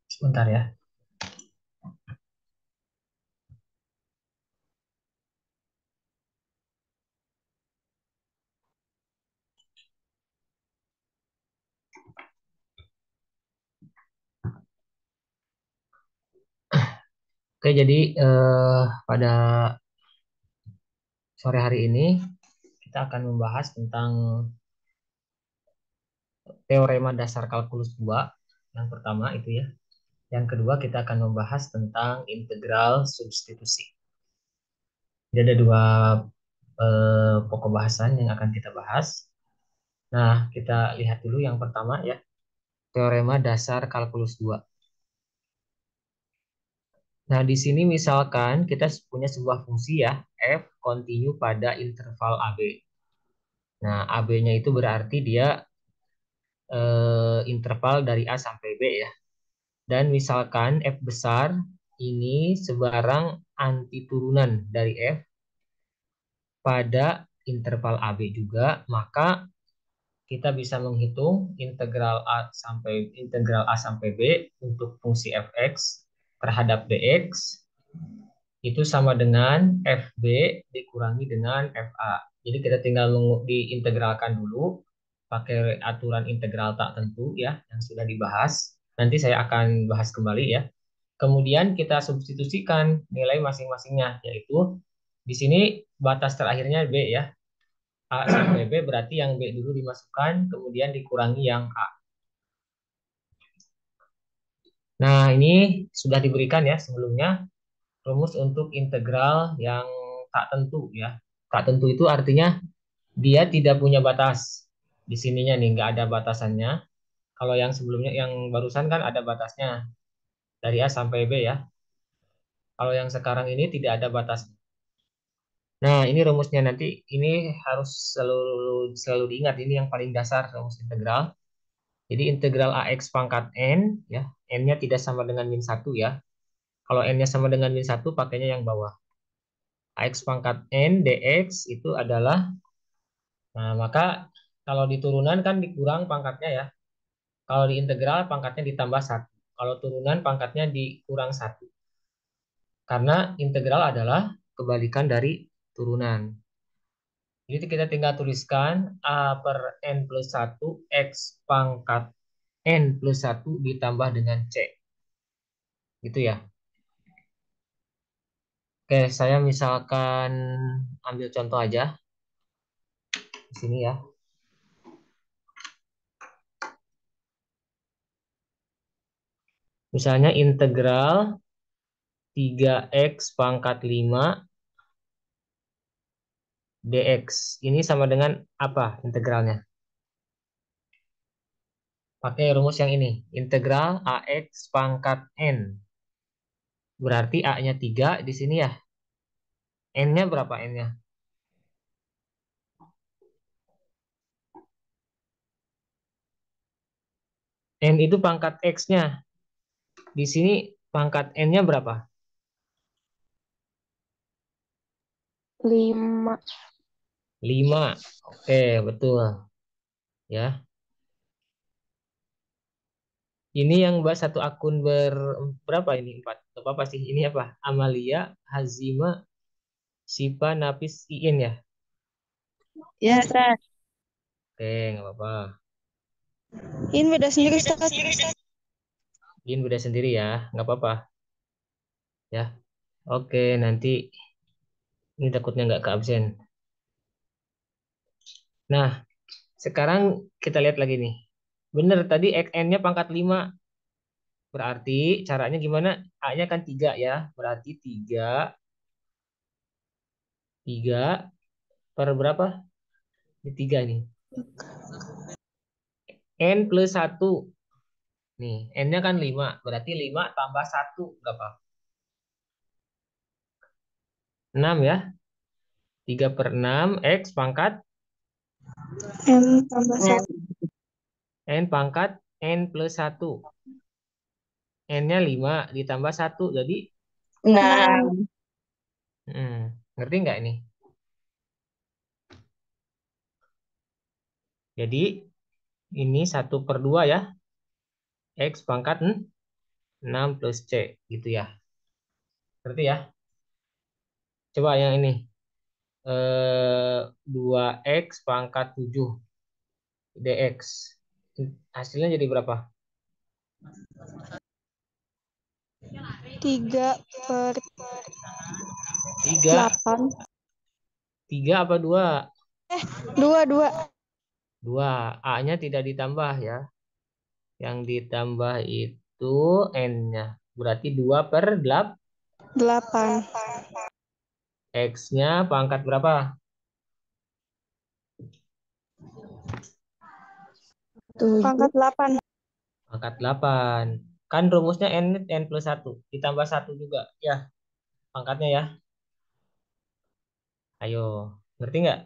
Sebentar ya. Oke, jadi pada sore hari ini kita akan membahas tentang teorema dasar kalkulus 2. Yang pertama itu ya. Yang kedua kita akan membahas tentang integral substitusi. Jadi ada dua pokok bahasan yang akan kita bahas. Nah, kita lihat dulu yang pertama ya, teorema dasar kalkulus 2. Nah, di sini misalkan kita punya sebuah fungsi ya, f kontinu pada interval AB. Nah, AB-nya itu berarti dia interval dari A sampai B ya. Dan misalkan f besar ini sebarang antiturunan dari f pada interval AB juga, maka kita bisa menghitung integral A sampai B untuk fungsi fx terhadap dx itu sama dengan fb dikurangi dengan fa. Jadi kita tinggal diintegralkan dulu pakai aturan integral tak tentu ya yang sudah dibahas. Nanti saya akan bahas kembali ya. Kemudian kita substitusikan nilai masing-masingnya, yaitu di sini batas terakhirnya B ya. A sampai B berarti yang B dulu dimasukkan, kemudian dikurangi yang A. Nah, ini sudah diberikan ya sebelumnya rumus untuk integral yang tak tentu ya. Tak tentu itu artinya dia tidak punya batas. Di sininya nih nggak ada batasannya. Kalau yang sebelumnya yang barusan kan ada batasnya dari A sampai B ya. Kalau yang sekarang ini tidak ada batas. Nah, ini rumusnya nanti ini harus selalu diingat, ini yang paling dasar rumus integral. Jadi integral AX pangkat N ya, N-nya tidak sama dengan min 1 ya. Kalau N-nya sama dengan min 1 pakainya yang bawah. AX pangkat N dx itu adalah, nah maka kalau di turunan kan dikurang pangkatnya ya. Kalau di integral pangkatnya ditambah 1. Kalau turunan pangkatnya dikurang 1. Karena integral adalah kebalikan dari turunan. Jadi kita tinggal tuliskan A per N plus 1 X pangkat N plus 1 ditambah dengan C. Gitu ya. Oke, saya misalkan ambil contoh aja di sini ya. Misalnya integral 3x pangkat 5 dx. Ini sama dengan apa integralnya? Pakai rumus yang ini. Integral ax pangkat n. Berarti a-nya 3 di sini ya. N-nya berapa n-nya? N itu pangkat x-nya. Di sini pangkat n-nya berapa? 5. 5. Oke, betul. Ya. Ini yang buat satu akun berapa ini? 4. Apa sih? Ini apa? Amalia, Hazima, Sipa, Nafis, Iin ya? Ya, Ustaz. Oke, nggak apa-apa. Ini beda sendiri, Ustaz. Iin beda sendiri ya, nggak apa-apa. Ya. Oke, nanti ini takutnya nggak ke absen. Nah, sekarang kita lihat lagi nih. Bener, tadi XN-nya pangkat 5. Berarti caranya gimana? A-nya kan 3 ya. Berarti 3 per berapa? Ini 3 nih. N plus 1. Nih, N-nya kan 5. Berarti 5 tambah 1 berapa? 6 ya. 3 per 6 X pangkat N tambah 1. N pangkat N plus 1. N-nya 5 ditambah 1. Jadi Enam. Ngerti nggak ini? Jadi ini 1/2 ya. X pangkat 6 plus C gitu ya. Ngerti ya? Coba yang ini. 2X pangkat 7 dx. Hasilnya jadi berapa? 3. 3/8. 3 apa 2? Dua, dua. 2. A-nya tidak ditambah ya. Yang ditambah itu N-nya. Berarti 2/8. 8. X-nya pangkat berapa? Pangkat 8. Pangkat 8. Kan rumusnya N plus 1. Ditambah 1 juga. Ya, pangkatnya ya. Ayo, ngerti nggak?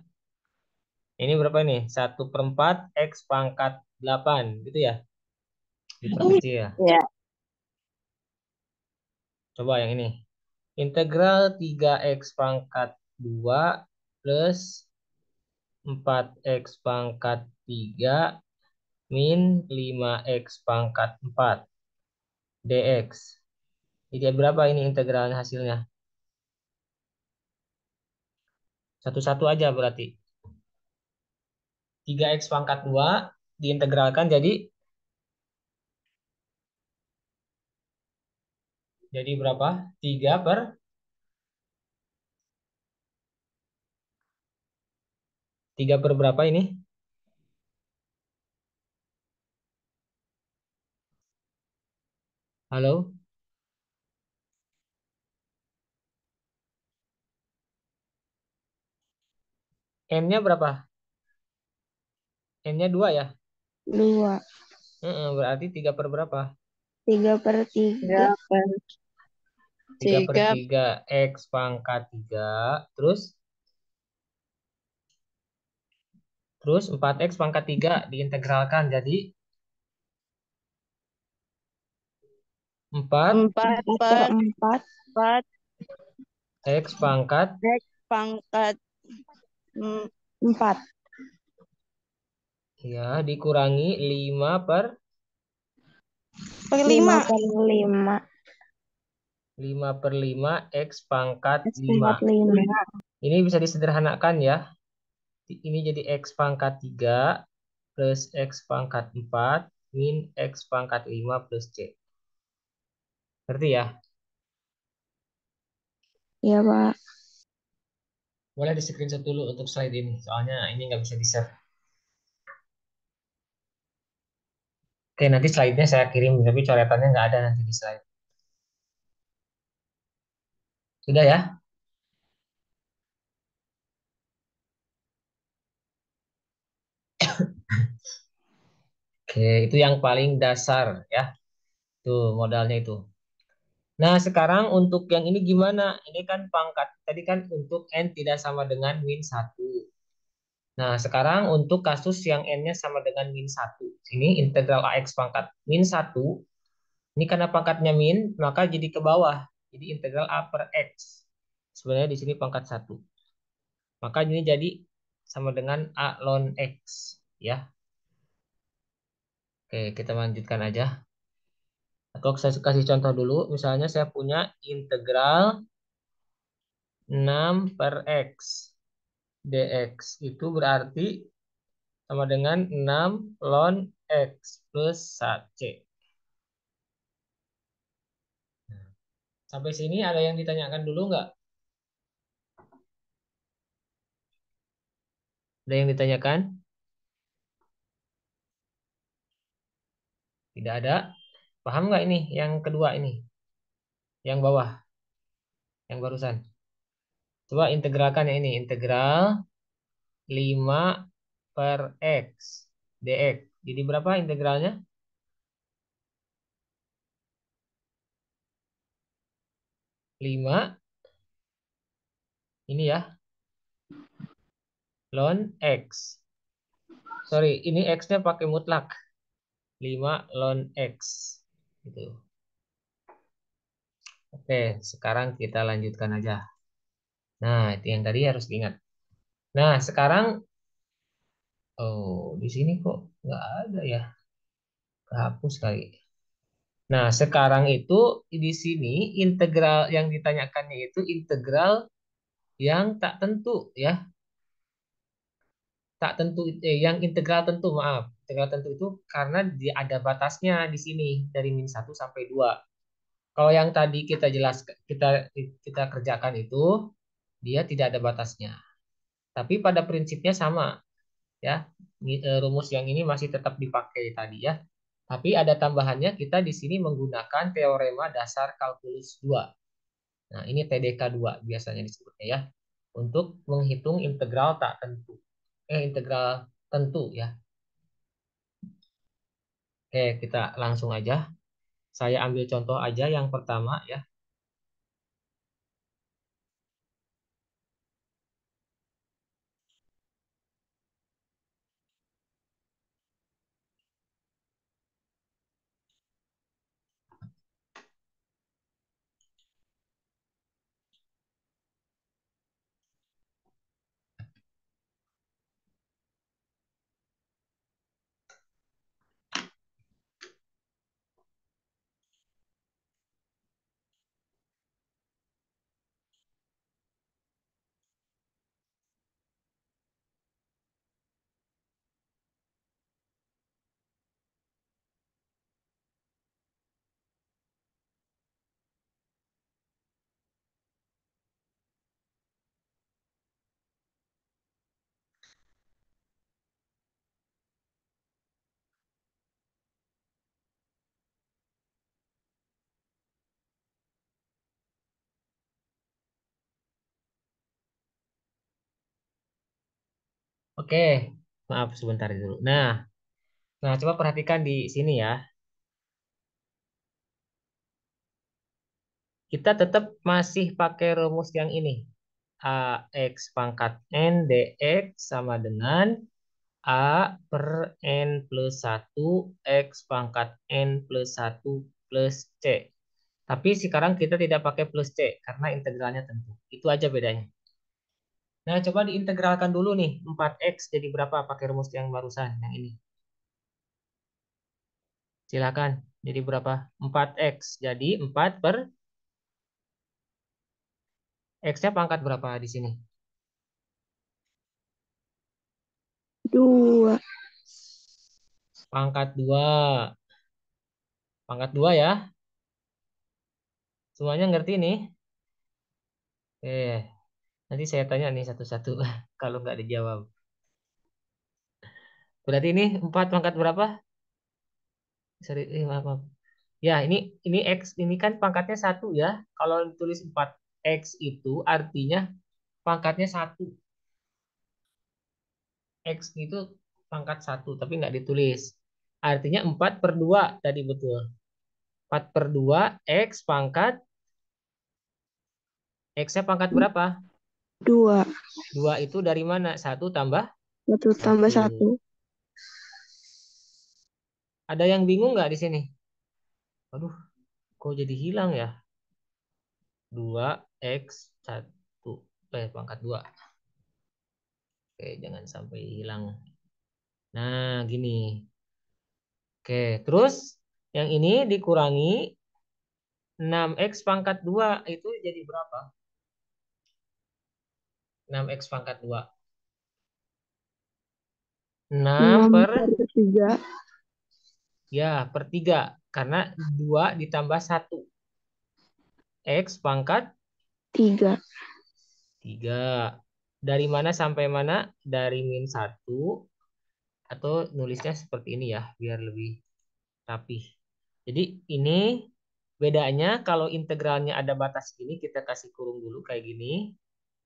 Ini berapa nih? 1/4 X pangkat 8. Gitu ya? Diperkecil ya. Ya. Coba yang ini. Integral 3X pangkat 2 plus 4X pangkat 3 min 5X pangkat 4 dx. Jadi berapa ini integralnya hasilnya? Satu-satu aja berarti. 3X pangkat 2 diintegralkan jadi berapa? 3 per berapa ini? Halo? N-nya berapa? N-nya 2 ya? 2. Berarti 3 per berapa? 3/3. 3/3 X pangkat 3. Terus? Terus 4X pangkat 3 diintegralkan jadi 4 4/4. X pangkat X pangkat 4. ya dikurangi 5 per 5. 5/5 X pangkat X 5. pangkat 5. Ini bisa disederhanakan ya. Ini jadi X pangkat 3 plus X pangkat 4 min X pangkat 5 plus C. Ngerti ya? Iya, Pak. Boleh di screenshot dulu untuk slide ini. Soalnya ini nggak bisa di-share. Oke, nanti slide-nya saya kirim. Tapi coretannya nggak ada nanti di slide. Sudah ya? Oke, itu yang paling dasar ya. Tuh modalnya itu. Nah, sekarang untuk yang ini gimana? Ini kan pangkat. Tadi kan untuk N tidak sama dengan min 1. Nah, sekarang untuk kasus yang N-nya sama dengan min 1. Ini integral AX pangkat min 1. Ini karena pangkatnya min, maka jadi ke bawah. Jadi integral A per X. Sebenarnya di sini pangkat 1. Maka ini jadi sama dengan A ln X. Ya, oke, kita lanjutkan aja. Atau saya kasih contoh dulu. Misalnya saya punya integral 6/X dx. Itu berarti sama dengan 6 ln X plus 1C. Sampai sini ada yang ditanyakan dulu nggak? Ada yang ditanyakan? Tidak ada. Paham nggak ini? Yang kedua ini. Yang bawah. Yang barusan. Coba integralkan ya ini. Integral 5 per X dx. Jadi berapa integralnya? 5. Ini ya. Ln X. Sorry, ini X-nya pakai mutlak. 5 ln X. Gitu. Oke, sekarang kita lanjutkan aja. Nah, itu yang tadi harus diingat. Nah, sekarang, oh, di sini kok nggak ada ya? Kehapus kali. Nah, sekarang itu di sini integral yang ditanyakannya itu integral yang tak tentu ya. Tak tentu yang integral tentu, maaf. Integral tentu itu karena dia ada batasnya di sini dari min 1 sampai 2. Kalau yang tadi kita jelaskan kita kerjakan itu dia tidak ada batasnya. Tapi pada prinsipnya sama ya. Rumus yang ini masih tetap dipakai tadi ya. Tapi ada tambahannya kita di sini menggunakan teorema dasar kalkulus 2. Nah, ini TDK 2 biasanya disebutnya ya. Untuk menghitung integral tak tentu. Integral tentu ya. Oke, kita langsung aja. Saya ambil contoh aja yang pertama ya. Oke, maaf sebentar dulu. Nah, coba perhatikan di sini ya. Kita tetap masih pakai rumus yang ini. AX pangkat N dx sama dengan A per N plus 1 X pangkat N plus 1 plus C. Tapi sekarang kita tidak pakai plus C karena integralnya tentu. Itu aja bedanya. Nah, coba diintegralkan dulu nih. 4X jadi berapa pakai rumus yang barusan, yang ini. Silakan. Jadi berapa? 4X. Jadi 4 per X-nya pangkat berapa di sini? 2. Pangkat 2. Pangkat 2 ya. Semuanya ngerti nih? Nanti saya tanya nih satu-satu kalau nggak dijawab. Berarti ini 4 pangkat berapa? Sorry, maaf, maaf. Ya, ini X ini kan pangkatnya 1 ya. Kalau ditulis 4X itu artinya pangkatnya 1. X itu pangkat 1 tapi nggak ditulis. Artinya 4 per 2 tadi betul. 4 per 2 X pangkat X-nya pangkat berapa? 2. 2 itu dari mana? 1 tambah 1 tambah 1. 1. Ada yang bingung nggak di sini? Aduh, kok jadi hilang ya? 2x1. Pangkat 2. Oke, jangan sampai hilang. Nah, gini. Oke, terus yang ini dikurangi 6x pangkat 2 itu jadi berapa? 6x pangkat 2. 6 6 per, per 3. ya, per 3. Karena 2 ditambah 1. X pangkat 3. 3. Dari mana sampai mana? Dari min 1. Atau nulisnya seperti ini ya, biar lebih rapih. Jadi ini bedanya kalau integralnya ada batas gini, kita kasih kurung dulu kayak gini.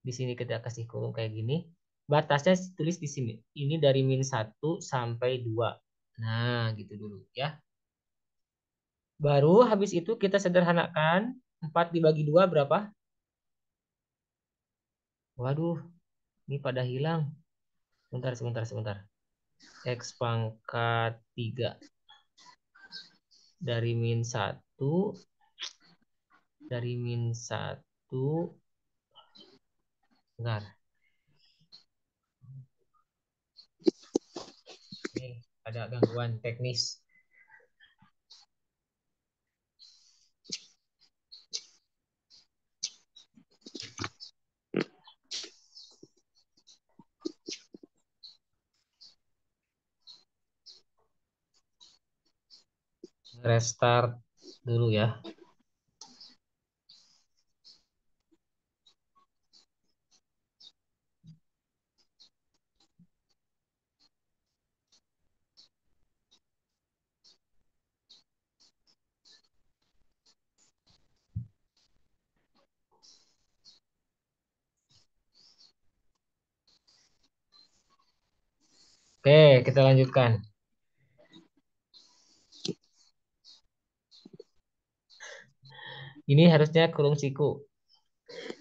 Di sini kita kasih kurung kayak gini. Batasnya tulis di sini. Ini dari min 1 sampai 2. Nah, gitu dulu ya. Baru habis itu kita sederhanakan. 4 dibagi 2 berapa? Waduh, ini pada hilang. Sebentar, sebentar, sebentar. X pangkat 3 dari min 1 dari min satu. Bentar, ini ada gangguan teknis. Restart dulu ya. Oke, kita lanjutkan. Ini harusnya kurung siku.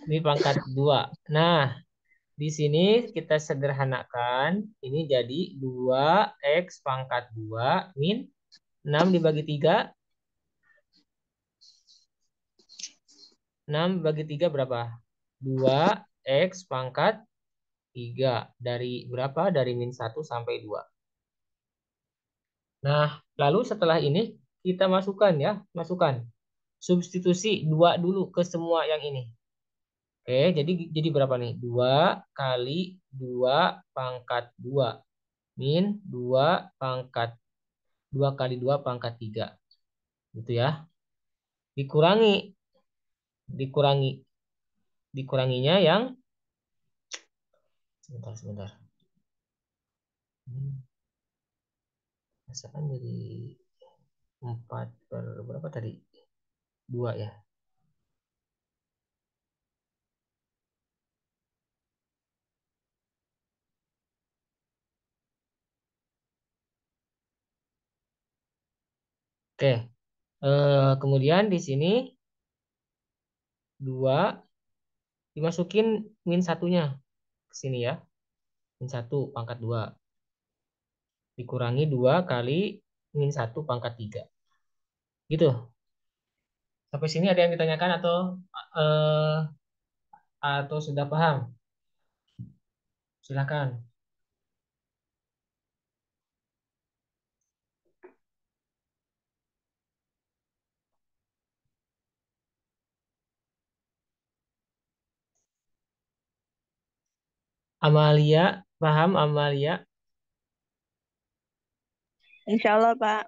Ini pangkat 2. Nah, di sini kita sederhanakan. Ini jadi 2x pangkat 2 min 6 dibagi 3. 6 bagi 3 berapa? 2x pangkat 3. Dari berapa? Dari min 1 sampai 2. Nah, lalu setelah ini kita masukkan ya. Masukkan. Substitusi 2 dulu ke semua yang ini. Oke, jadi berapa nih? 2 kali 2 pangkat 2 min 2 pangkat 2 kali 2 pangkat 3. Gitu ya. Dikurangi, dikurangi, dikuranginya yang sebentar. Hmm, Misalkan jadi 4 per berapa tadi? 2 ya. Oke. Kemudian di sini 2 dimasukin min satunya ke sini ya. Min 1 pangkat 2 dikurangi 2 kali min 1 pangkat 3. Gitu. Sampai sini ada yang ditanyakan eh, atau sudah paham? Silakan. Amalia, paham Amalia? Insya Allah, Pak.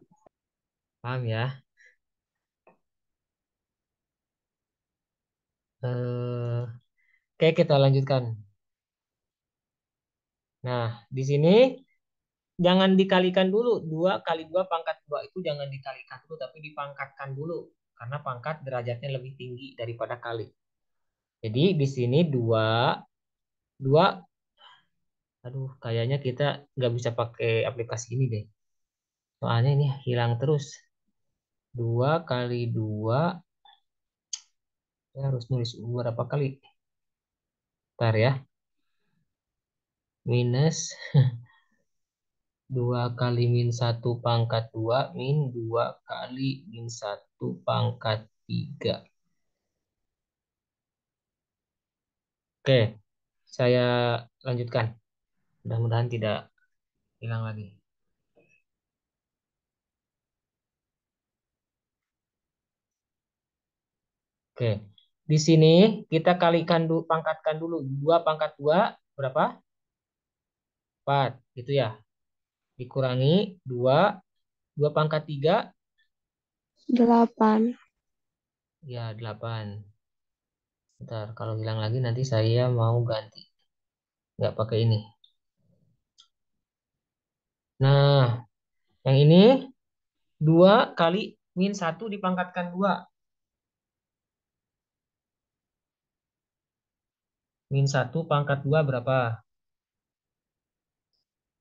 Paham ya. Eh, oke, kita lanjutkan. Nah, di sini jangan dikalikan dulu. 2 kali 2 pangkat 2 itu jangan dikalikan dulu, tapi dipangkatkan dulu. Karena pangkat derajatnya lebih tinggi daripada kali. Jadi di sini 2 2, aduh kayaknya kita nggak bisa pakai aplikasi ini deh. Soalnya ini hilang terus. 2 kali 2, saya harus nulis berapa kali? Bentar ya. Minus 2 kali min 1 pangkat 2 min 2 kali min 1 pangkat 3. Oke, saya lanjutkan. Mudah-mudahan tidak hilang lagi. Oke, di sini kita kalikan dulu, pangkatkan dulu. 2 pangkat 2 berapa? 4, gitu ya. Dikurangi 2, 2 pangkat 3, 8. ya 8. Bentar, kalau hilang lagi nanti saya mau ganti. Nggak pakai ini. Nah, yang ini 2 kali min 1 dipangkatkan 2. Min 1 pangkat 2 berapa?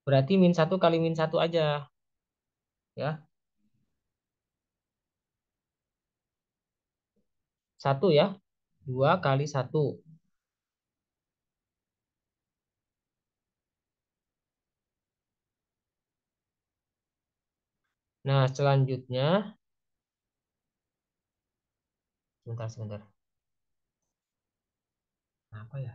Berarti min 1 kali min 1 aja. Ya, 1 ya. 2 kali 1. Nah, selanjutnya Sebentar, sebentar. Apa ya?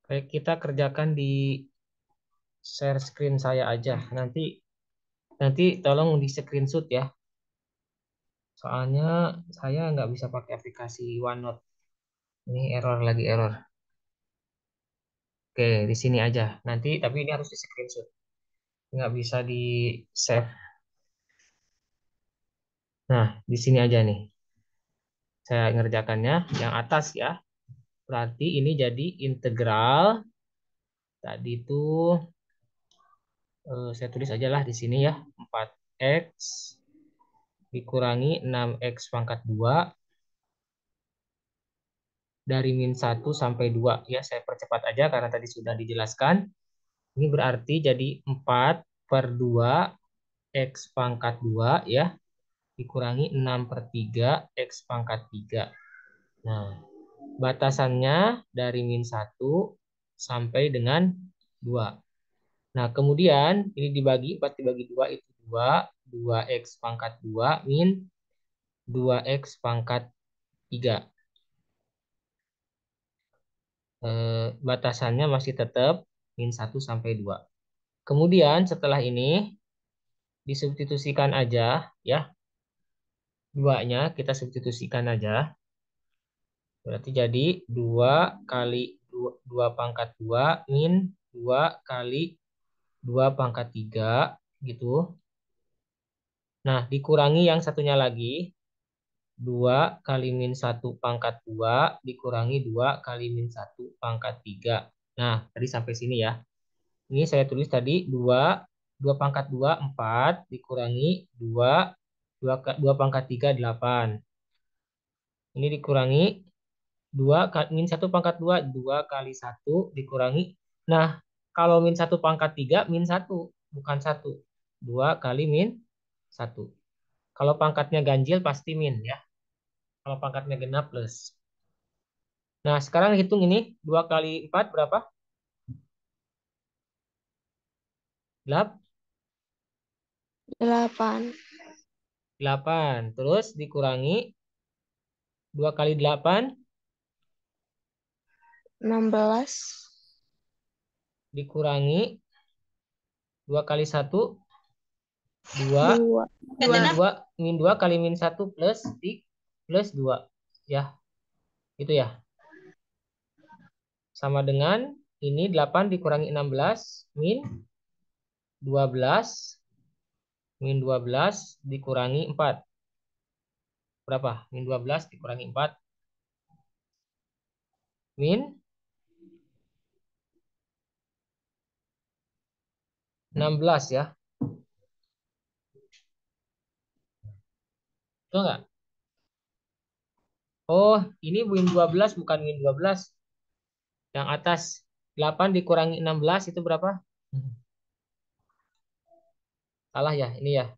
Baik, kita kerjakan di share screen saya aja. Nanti nanti tolong di screenshot ya. Soalnya saya nggak bisa pakai aplikasi OneNote. Ini error lagi error. Oke, di sini aja. Nanti tapi ini harus di screenshot. Nggak bisa di save. Nah, di sini aja nih. Saya ngerjakannya yang atas ya. Berarti ini jadi integral. Tadi itu saya tulis aja lah di sini ya. 4x dikurangi 6x pangkat 2 dari min 1 sampai 2. Ya, saya percepat aja karena tadi sudah dijelaskan. Ini berarti jadi 4 per 2 x pangkat 2 ya, dikurangi 6 per 3 x pangkat 3. Nah, batasannya dari min 1 sampai dengan 2. Nah, kemudian ini dibagi, 4 dibagi 2 itu 2 x pangkat 2 min 2x pangkat 3. Batasannya masih tetap min 1 sampai 2. Kemudian setelah ini disubstitusikan aja ya. Duanya kita substitusikan aja. Berarti jadi 2 kali 2 pangkat 2 min 2 kali 2 pangkat 3 gitu. Nah, dikurangi yang satunya lagi. 2 kali min 1 pangkat 2 dikurangi 2 kali min 1 pangkat 3. Nah, tadi sampai sini ya. Ini saya tulis tadi 2 pangkat 2 4 dikurangi 2 pangkat 3 8. Ini dikurangi 2 min 1 pangkat 2 2 kali 1 dikurangi. Nah, kalau min 1 pangkat 3 min 1 bukan 1. 2 kali min 1. Kalau pangkatnya ganjil pasti min ya. Kalau pangkatnya genap plus. Nah, sekarang hitung ini 2 kali 4 berapa? 8. 8. 8. Terus dikurangi 2 kali 8 16. dikurangi 2 kali 1 2 2. min 2 min 2 kali min 1 plus plus 2 ya. Itu ya. Sama dengan ini 8 dikurangi 16 min 12 min 12 dikurangi 4. Berapa? Min 12 dikurangi 4 min 16 ya. Betul nggak? Oh, ini min 12 bukan min 12. Yang atas 8 dikurangi 16 itu berapa? Salah ya, ini ya.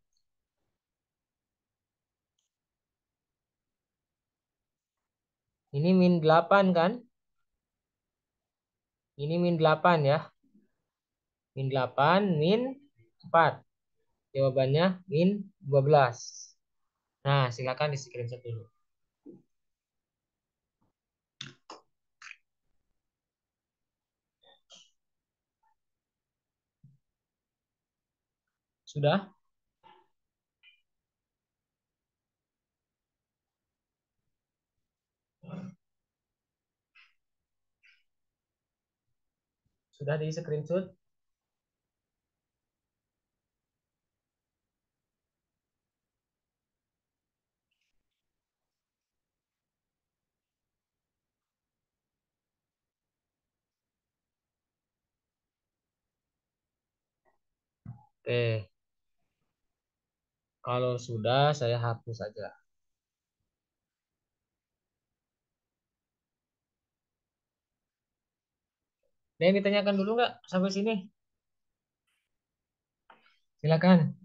Ini min 8 kan? Ini min 8 ya. Min 8 min 4. Jawabannya min 12. Nah, silakan di screenshot dulu. Sudah? Sudah di screenshot? Oke. Kalau sudah, saya hapus saja. Ada yang ditanyakan dulu nggak sampai sini? Silakan.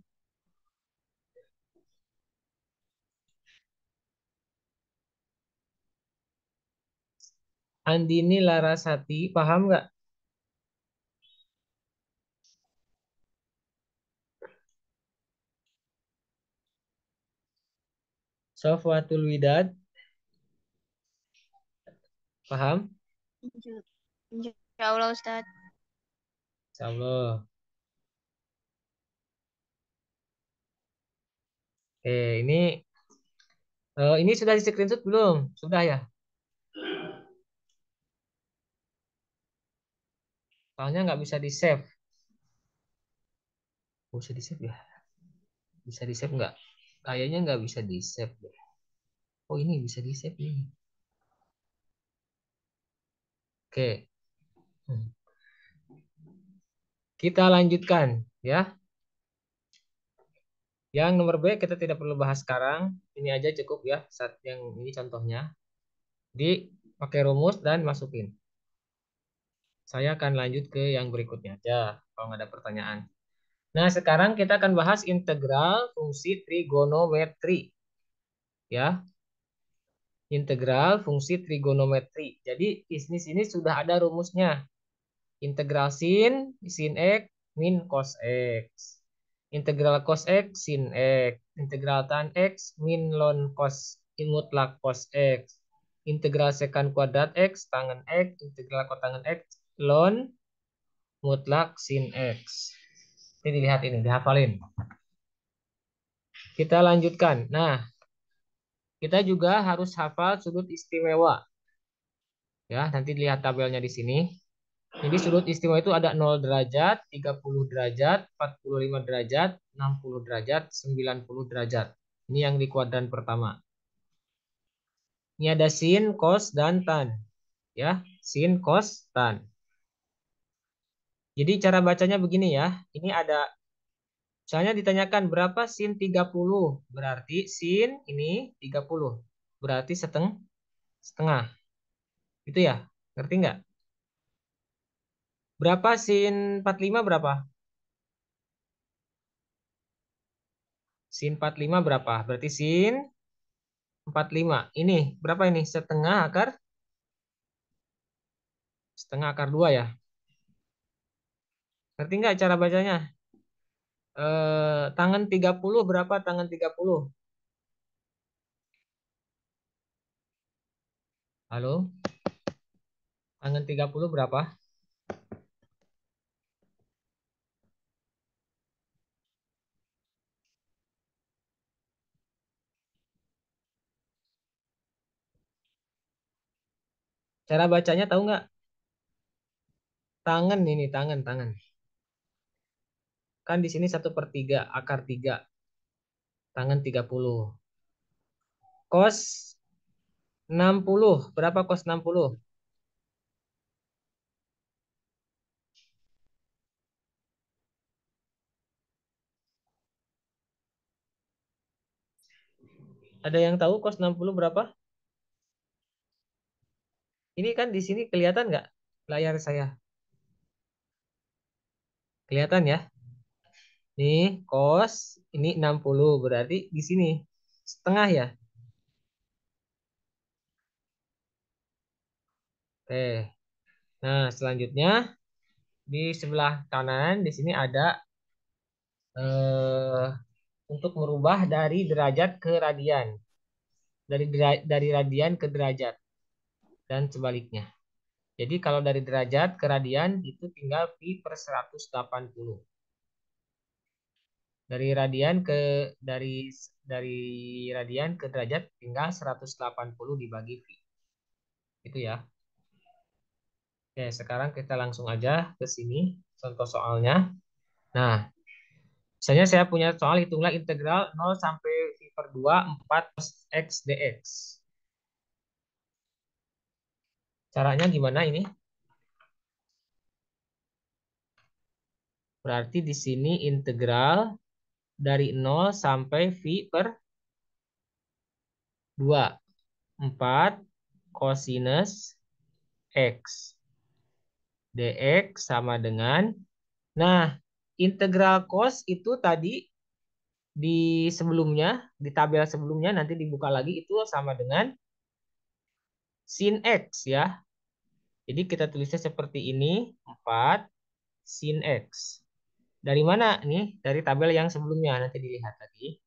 Andini Larasati, paham nggak? Sofwatul Widad, paham? Insya Insya Allah Ustadz. Insya Allah. Ini sudah di screenshot belum? Sudah ya? Soalnya nggak bisa di save. Bisa di save ya? Bisa di save nggak? Kayaknya nggak bisa di save deh. Oh ini bisa di save nih. Oke. Hmm. Kita lanjutkan ya. Yang nomor B kita tidak perlu bahas sekarang. Ini aja cukup ya. Saat yang ini contohnya. Dipakai rumus dan masukin. Saya akan lanjut ke yang berikutnya aja. Kalau nggak ada pertanyaan. Nah, sekarang kita akan bahas integral fungsi trigonometri. Ya, integral fungsi trigonometri. Jadi, di sini sudah ada rumusnya. Integral sin X, min cos X. Integral cos X, sin X. Integral tan X, min ln cos mutlak cos X. Integral sekant kuadrat X, tangen X. Integral kotangen X, ln mutlak sin X. Ini dilihat ini, dihafalin. Kita lanjutkan. Nah, kita juga harus hafal sudut istimewa. Ya, nanti lihat tabelnya di sini. Jadi sudut istimewa itu ada 0 derajat, 30 derajat, 45 derajat, 60 derajat, 90 derajat. Ini yang di kuadran pertama. Ini ada sin, cos, dan tan. Ya, sin, cos, tan. Jadi cara bacanya begini ya. Ini ada, misalnya ditanyakan berapa sin 30. Berarti sin ini 30. Berarti setengah. Itu ya. Ngerti nggak? Berapa sin 45 berapa? Sin 45 berapa? Berarti sin 45. Ini berapa ini? Setengah akar 2 ya. Ngerti nggak cara bacanya? Tangan 30 berapa tangan 30? Halo? Tangan 30 berapa? Cara bacanya tahu nggak? Tangan ini, tangan. Kan di sini 1/3, akar 3. Tangan 30. Kos 60. Berapa kos 60? Ada yang tahu kos 60 berapa? Ini kan di sini kelihatan nggak layar saya? Kelihatan ya? Nih, kos ini 60 berarti di sini setengah ya. Oke. Nah, selanjutnya di sebelah kanan di sini ada eh, untuk merubah dari derajat ke radian, dari radian ke derajat dan sebaliknya. Jadi kalau dari derajat ke radian itu tinggal pi/180. Dari radian ke dari dari radian ke derajat tinggal 180 dibagi pi. Itu ya. Oke, sekarang kita langsung aja ke sini contoh soalnya. Nah, misalnya saya punya soal hitunglah integral 0 sampai pi/2 4 cos x dx. Caranya gimana ini? Berarti di sini integral dari 0 sampai pi/2 4 cosinus x dx sama dengan, nah, integral cos itu tadi di sebelumnya, di tabel sebelumnya nanti dibuka lagi itu sama dengan sin X ya. Jadi kita tulisnya seperti ini, 4 sin X. Dari mana nih? Dari tabel yang sebelumnya, nanti dilihat lagi.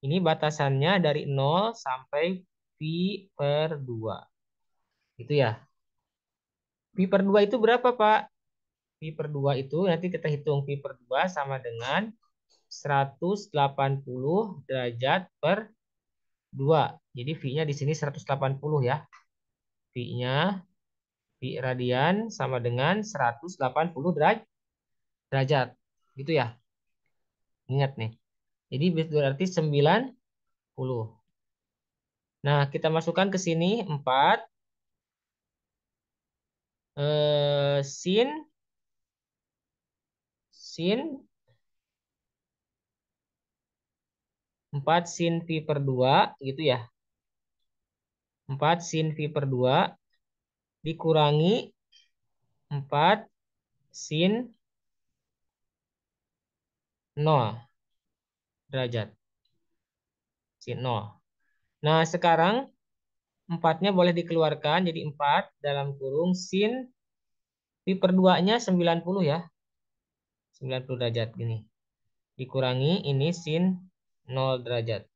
Ini batasannya dari 0 sampai pi/2. Itu ya. Pi/2 itu berapa, Pak? Pi/2 itu nanti kita hitung pi/2 sama dengan 180 derajat per 2. Jadi V-nya di sini 180 ya. V-nya, V radian sama dengan 180 derajat. Gitu ya. Ingat nih. Jadi berarti 90. Nah, kita masukkan ke sini 4 sin 4 sin V/2 gitu ya. 4 sin V/2 dikurangi 4 sin 0 derajat. Sin 0. Nah, sekarang 4-nya boleh dikeluarkan jadi 4 dalam kurung sin Pi/2-nya 90 ya. 90 derajat gini. Dikurangi ini sin 0 derajat.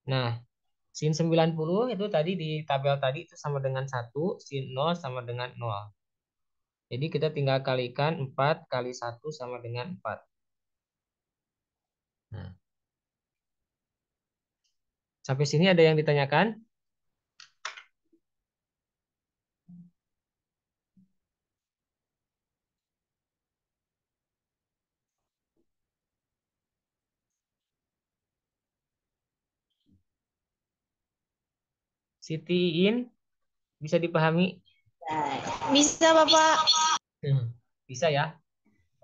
Nah, sin 90 itu tadi di tabel tadi itu sama dengan 1, sin 0 sama dengan 0. Jadi kita tinggal kalikan 4 kali 1 sama dengan 4. Nah, sampai sini ada yang ditanyakan? Siti In bisa dipahami? Bisa, Bapak. Bisa ya?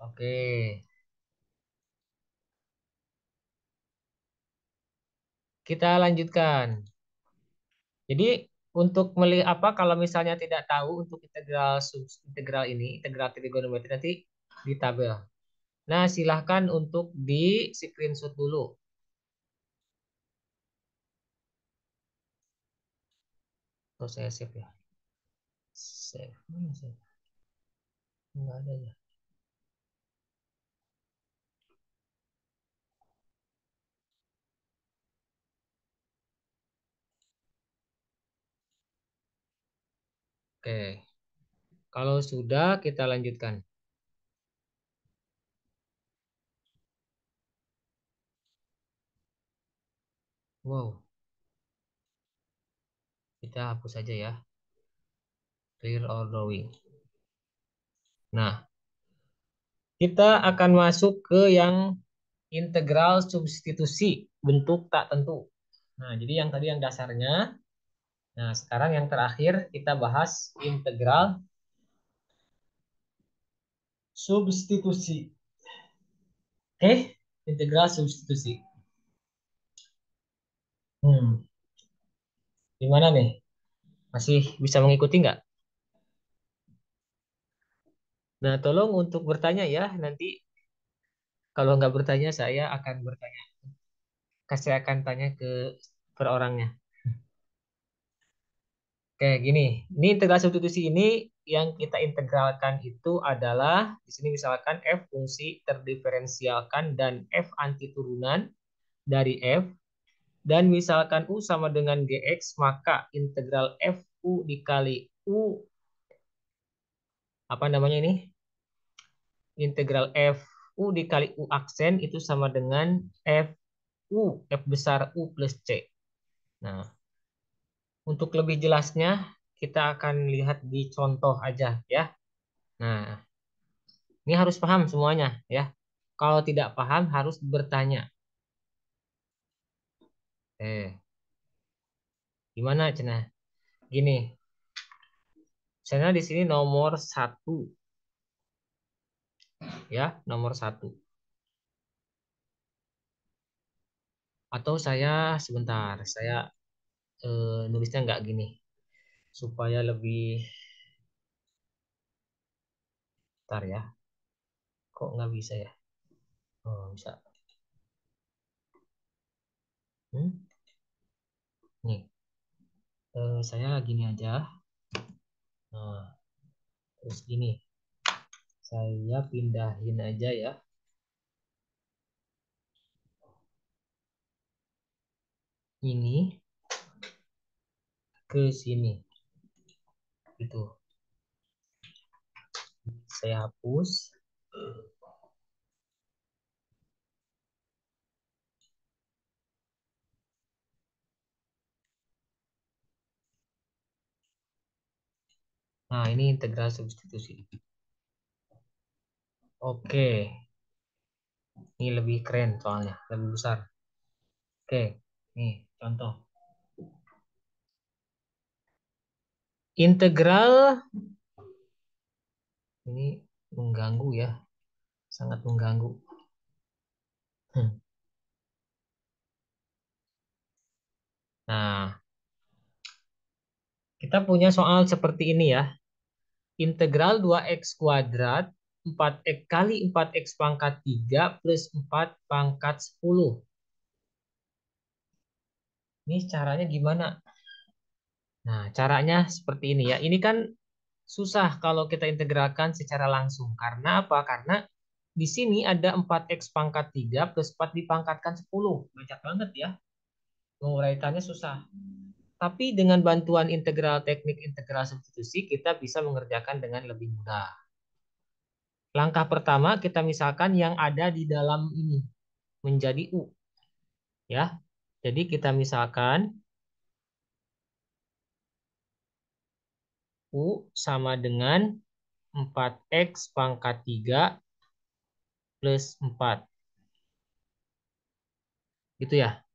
Oke. Kita lanjutkan. Jadi untuk melihat apa kalau misalnya tidak tahu untuk integral integral ini, integral trigonometri nanti di tabel. Nah, silahkan untuk di screenshot dulu. Oh, saya save ya. Save. Mana save? Enggak ada ya. Oke. Kalau sudah kita lanjutkan. Wow, kita hapus saja ya. Clear or drawing. Nah, kita akan masuk ke yang integral substitusi bentuk tak tentu. Nah, jadi yang tadi yang dasarnya. Nah, sekarang yang terakhir kita bahas integral substitusi. Oke, integral substitusi. Hmm, gimana nih? Masih bisa mengikuti nggak? Nah, tolong untuk bertanya ya. Nanti kalau nggak bertanya, saya akan bertanya. Saya akan tanya ke per orangnya. Oke, gini. Ini integral substitusi ini yang kita integralkan itu adalah di sini misalkan f fungsi terdiferensialkan dan f antiturunan dari f. Dan misalkan U sama dengan GX, maka integral FU dikali U, apa namanya ini? Integral FU dikali U aksen itu sama dengan FU, F besar U plus C. Nah, untuk lebih jelasnya, kita akan lihat di contoh aja ya. Nah, ini harus paham semuanya ya. Kalau tidak paham, harus bertanya. Gimana Cina? Gini, Cina di sini nomor satu ya, nomor satu. Atau saya sebentar, saya nulisnya nggak gini supaya lebih Bentar ya. Kok nggak bisa ya? Oh, bisa. Hmm? Nih, saya gini aja. Nah, terus gini. Saya pindahin aja ya. Ini ke sini. Gitu. Saya hapus. Nah, ini integral substitusi. Oke. Ini lebih keren soalnya. Lebih besar. Oke. Nih, contoh. Integral ini mengganggu ya. Sangat mengganggu. Hmm. Nah, kita punya soal seperti ini ya. Integral 2x kuadrat 4x kali 4x pangkat 3 plus 4 pangkat 10. Ini caranya gimana? Nah, caranya seperti ini ya. Ini kan susah kalau kita integralkan secara langsung. Karena apa? Karena di sini ada 4x pangkat 3 plus 4 dipangkatkan 10. Banyak banget ya. Penguraitannya susah. Tapi dengan bantuan integral teknik integral substitusi, kita bisa mengerjakan dengan lebih mudah. Langkah pertama, kita misalkan yang ada di dalam ini menjadi U. Ya, jadi kita misalkan U sama dengan 4x pangkat 3 plus 4. Gitu ya.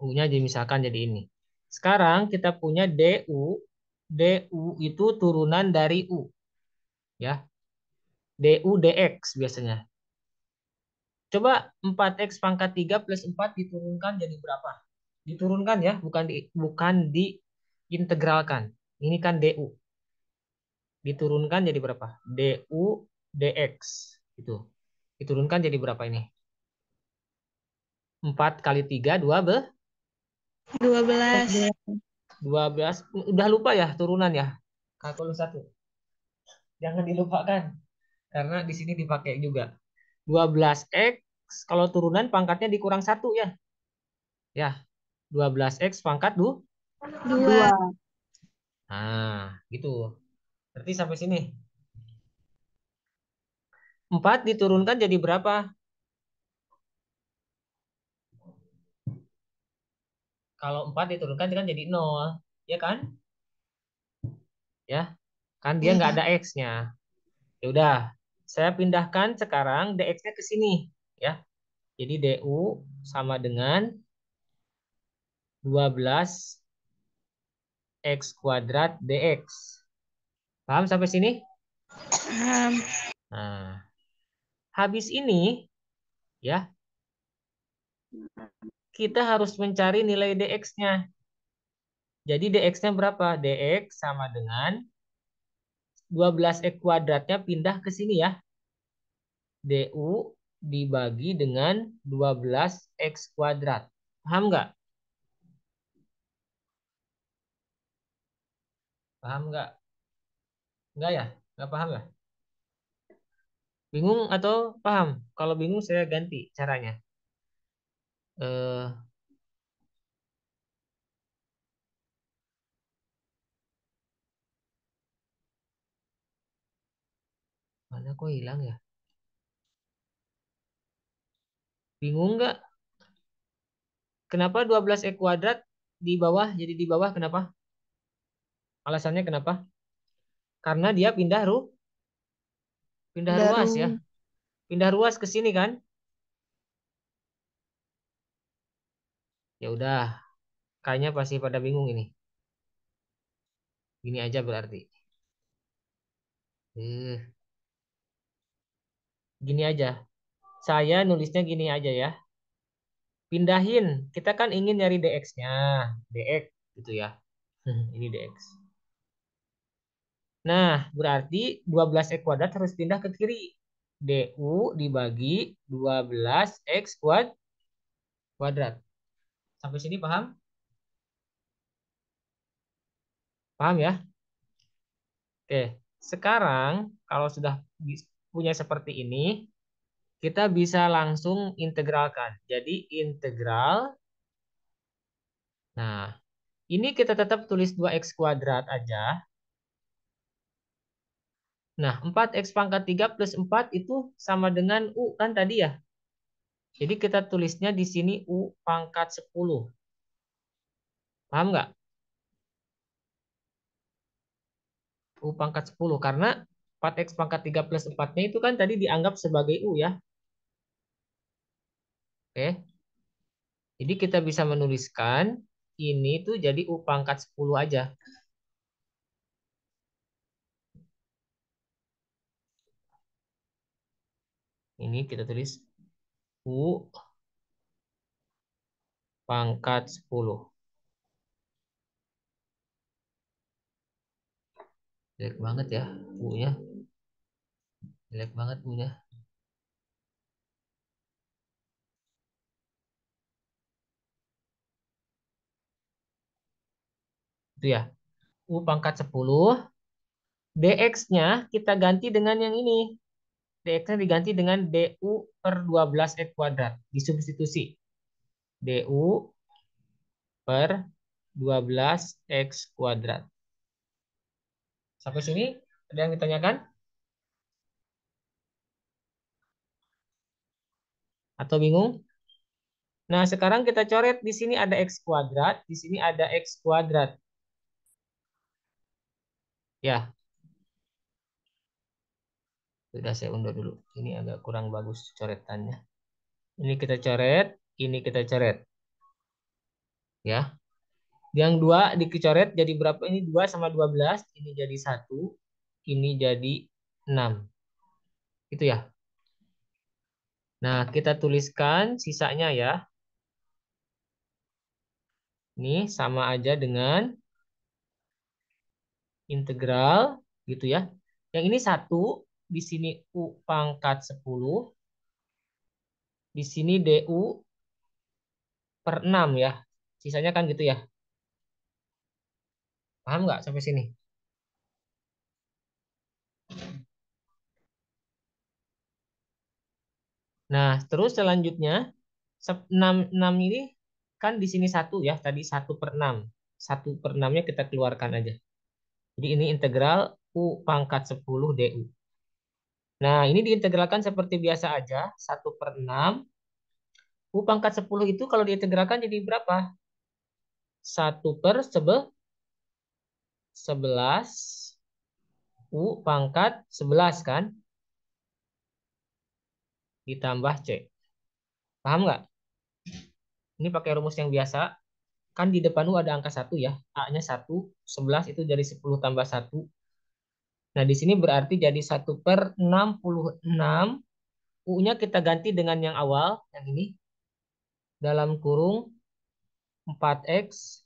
U-nya misalkan jadi ini. Sekarang kita punya DU. DU itu turunan dari U. Ya, DU DX biasanya. Coba 4x pangkat 3 plus 4 diturunkan jadi berapa? Diturunkan ya, bukan diintegralkan. Ini kan DU. Diturunkan jadi berapa? DU DX. Itu. Diturunkan jadi berapa ini? 4 kali 3, 12. 12. Udah lupa ya turunan ya? Kalkulus 1. Jangan dilupakan. Karena di sini dipakai juga. 12x kalau turunan pangkatnya dikurang 1 ya. Ya, 12x pangkat 2. 2. Nah, gitu. Berarti sampai sini. 4 diturunkan jadi berapa? Kalau 4 diturunkan kan jadi 0. Ya kan? Ya, kan dia nggak Iya. ada x-nya. Ya udah, saya pindahkan sekarang dx-nya ke sini. Ya, jadi du sama dengan 12x kuadrat dx. Paham sampai sini? Paham. Nah, habis ini ya, kita harus mencari nilai dx-nya. Jadi dx-nya berapa? Dx sama dengan 12x kuadratnya pindah ke sini ya. Du dibagi dengan 12x kuadrat. Paham nggak? Paham nggak? Nggak ya? Nggak paham ya? Bingung atau paham? Kalau bingung saya ganti caranya. Eh, mana kok hilang ya? Bingung nggak? Kenapa 12x kuadrat di bawah jadi di bawah? Kenapa? Alasannya kenapa? Karena dia pindah ruas ya. Baru. Pindah ruas ke sini kan? Ya udah, kayaknya pasti pada bingung ini. Gini aja berarti. Eh, gini aja. Saya nulisnya gini aja ya. Pindahin. Kita kan ingin nyari dx-nya. Dx gitu ya. Ini dx. Nah, berarti 12x² harus pindah ke kiri. DU dibagi 12x². Sampai sini paham? Paham ya? Oke. Sekarang kalau sudah punya seperti ini, kita bisa langsung integralkan. Jadi integral. Nah, ini kita tetap tulis 2x² aja. Nah, 4x pangkat 3 plus 4 itu sama dengan U kan tadi ya. Jadi kita tulisnya di sini U pangkat 10. Paham nggak? U pangkat 10. Karena 4x pangkat 3 plus 4-nya itu kan tadi dianggap sebagai U ya. Oke. Jadi kita bisa menuliskan ini tuh jadi U pangkat 10 aja. Ini kita tulis U pangkat 10. Jelek banget ya U-nya. Jelek banget U-nya. Itu ya. U pangkat 10. DX-nya kita ganti dengan yang ini. DX-nya diganti dengan DU/12x². Disubstitusi. DU per 12x². Sampai sini ada yang ditanyakan? Atau bingung? Nah, sekarang kita coret. Di sini ada x², di sini ada x². Ya, sudah saya undur dulu. Ini agak kurang bagus coretannya. Ini kita coret, ini kita coret. Ya, yang dua dicoret jadi berapa? Ini 2 sama 12, ini jadi 1, ini jadi 6. Itu ya. Nah, kita tuliskan sisanya ya. Ini sama aja dengan integral gitu ya. Yang ini 1, di sini U pangkat 10, di sini DU/6 ya. Sisanya kan gitu ya. Paham nggak sampai sini? Nah, terus selanjutnya 6 ini kan di sini 1 ya. Tadi 1/6. 1/6-nya kita keluarkan aja. Jadi ini integral U pangkat 10 DU. Nah, ini diintegralkan seperti biasa aja. 1/6. U pangkat 10 itu kalau diintegralkan jadi berapa? 1/11 U pangkat 11 kan? Ditambah C. Paham nggak? Ini pakai rumus yang biasa. Kan di depan U ada angka 1 ya. A-nya 1, 11 itu jadi 10 tambah 1. Nah, di sini berarti jadi 1/66. U-nya kita ganti dengan yang awal, yang ini. Dalam kurung 4x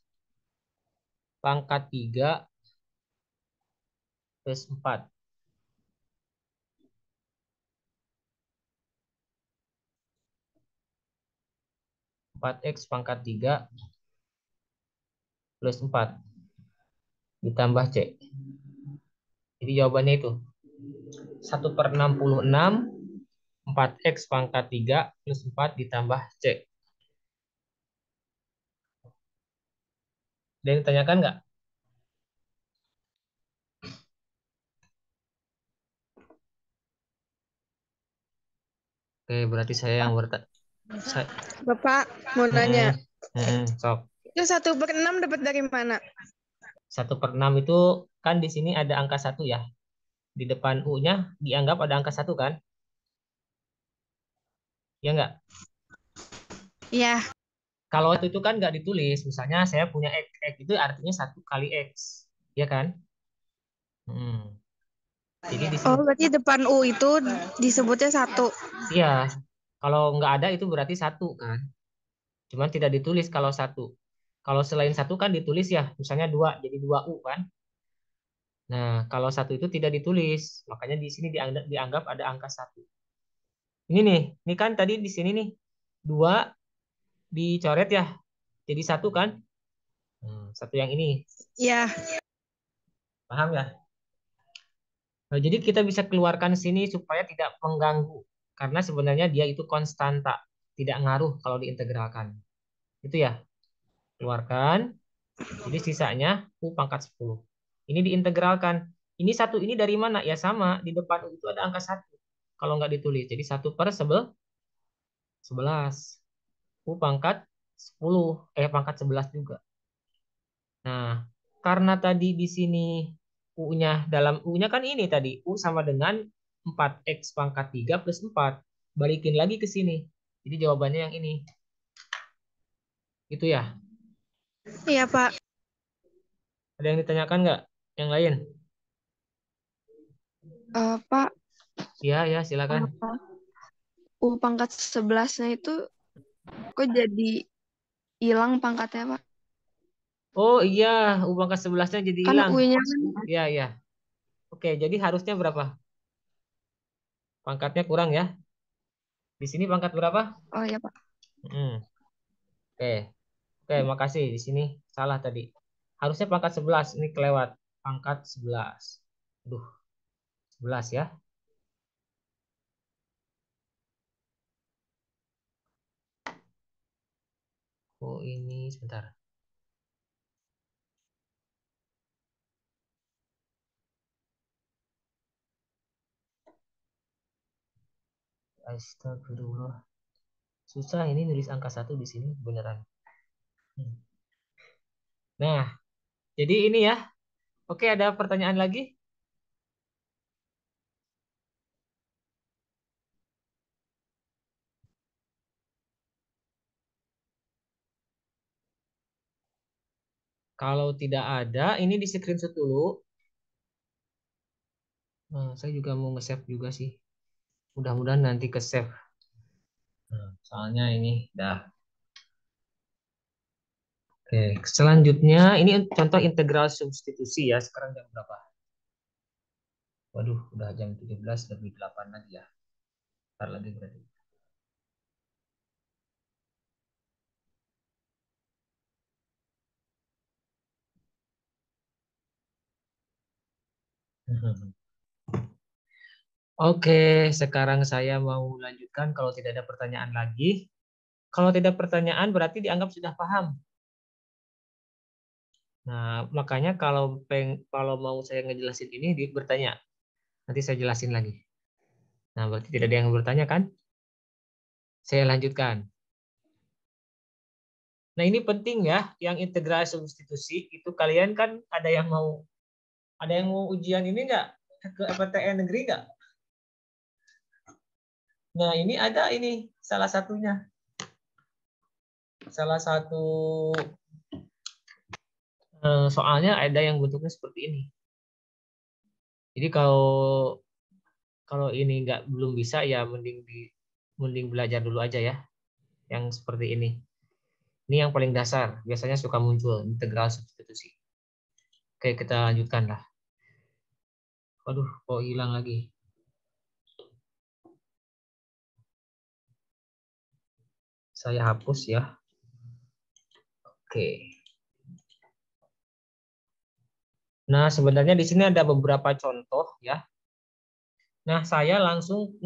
pangkat 3 plus 4. 4x pangkat 3 plus 4 ditambah C. Jadi jawabannya itu 1/66, 4x pangkat 3 plus 4 ditambah C. Ada yang ditanyakan nggak? Oke, berarti saya yang bertanya. Bapak mau nanya, Sok. itu 1/6 dapat dari mana? 1/6 itu kan di sini ada angka 1 ya. Di depan U-nya dianggap ada angka 1 kan? Ya nggak? Iya. Kalau itu kan nggak ditulis. Misalnya saya punya X itu artinya 1 kali X. Ya kan? Hmm. Jadi di sini, Oh, berarti depan U itu disebutnya 1. iya. Kalau nggak ada itu berarti 1 kan? Cuman tidak ditulis kalau 1. Kalau selain 1 kan ditulis ya. Misalnya 2, jadi 2U kan? Nah, kalau satu itu tidak ditulis, makanya di sini dianggap ada angka satu. Ini nih, ini kan tadi di sini nih dua dicoret ya, jadi satu kan? Satu yang ini, Ya, paham ya? Nah, jadi kita bisa keluarkan sini supaya tidak mengganggu, karena sebenarnya dia itu konstanta, tidak ngaruh kalau diintegralkan. Itu ya, keluarkan. Jadi sisanya U pangkat 10. Ini diintegralkan. Ini satu ini dari mana? Ya sama, di depan U itu ada angka satu. Kalau nggak ditulis. Jadi 1/11. U pangkat 10. Pangkat 11 juga. Nah, karena tadi di sini U-nya dalam U-nya kan ini tadi. U sama dengan 4X pangkat 3 plus 4. Balikin lagi ke sini. Jadi jawabannya yang ini. Itu ya. iya Pak. Ada yang ditanyakan nggak? Yang lain? Pak, Ya, ya, silakan. U pangkat 11-nya itu kok jadi hilang pangkatnya Pak? Oh iya, U pangkat 11-nya jadi Kan hilang. U-nya kan, Iya, iya. Oke, jadi harusnya berapa? Pangkatnya kurang ya. Di sini pangkat berapa? oh ya Pak. Oke, oke, makasih. Di sini salah tadi. Harusnya pangkat 11. Ini kelewat. Pangkat 11. Aduh, 11 ya. Oh, ini sebentar. Astagfirullah. Susah ini nulis angka satu di sini beneran. Hmm. Nah, jadi ini ya. Oke, ada pertanyaan lagi? Kalau tidak ada, ini di screenshot dulu. Nah, saya juga mau nge-save juga sih. Mudah-mudahan nanti ke-save. Nah, soalnya ini dah. Oke, selanjutnya ini contoh integral substitusi ya. Sekarang jam berapa? Waduh, udah jam 17 lebih 8 lagi ya. Ntar lagi berarti. Oke, sekarang saya mau lanjutkan kalau tidak ada pertanyaan lagi. Kalau tidak pertanyaan berarti dianggap sudah paham. Nah, makanya kalau mau saya ngejelasin ini bertanya. Nanti saya jelasin lagi. Nah, berarti tidak ada yang bertanya kan? Saya lanjutkan. Nah, ini penting ya, yang integral substitusi itu kalian kan ada yang mau ujian ini nggak ke PTN negeri nggak? Nah, ini ada ini salah satunya. Salah satu soalnya ada yang bentuknya seperti ini. Jadi kalau kalau ini nggak belum bisa ya mending belajar dulu aja ya yang seperti ini. Ini yang paling dasar, biasanya suka muncul integral substitusi. Oke, kita lanjutkan lah. Waduh, kok hilang lagi? Saya hapus ya. Oke. Nah, sebenarnya di sini ada beberapa contoh ya. Nah, saya langsung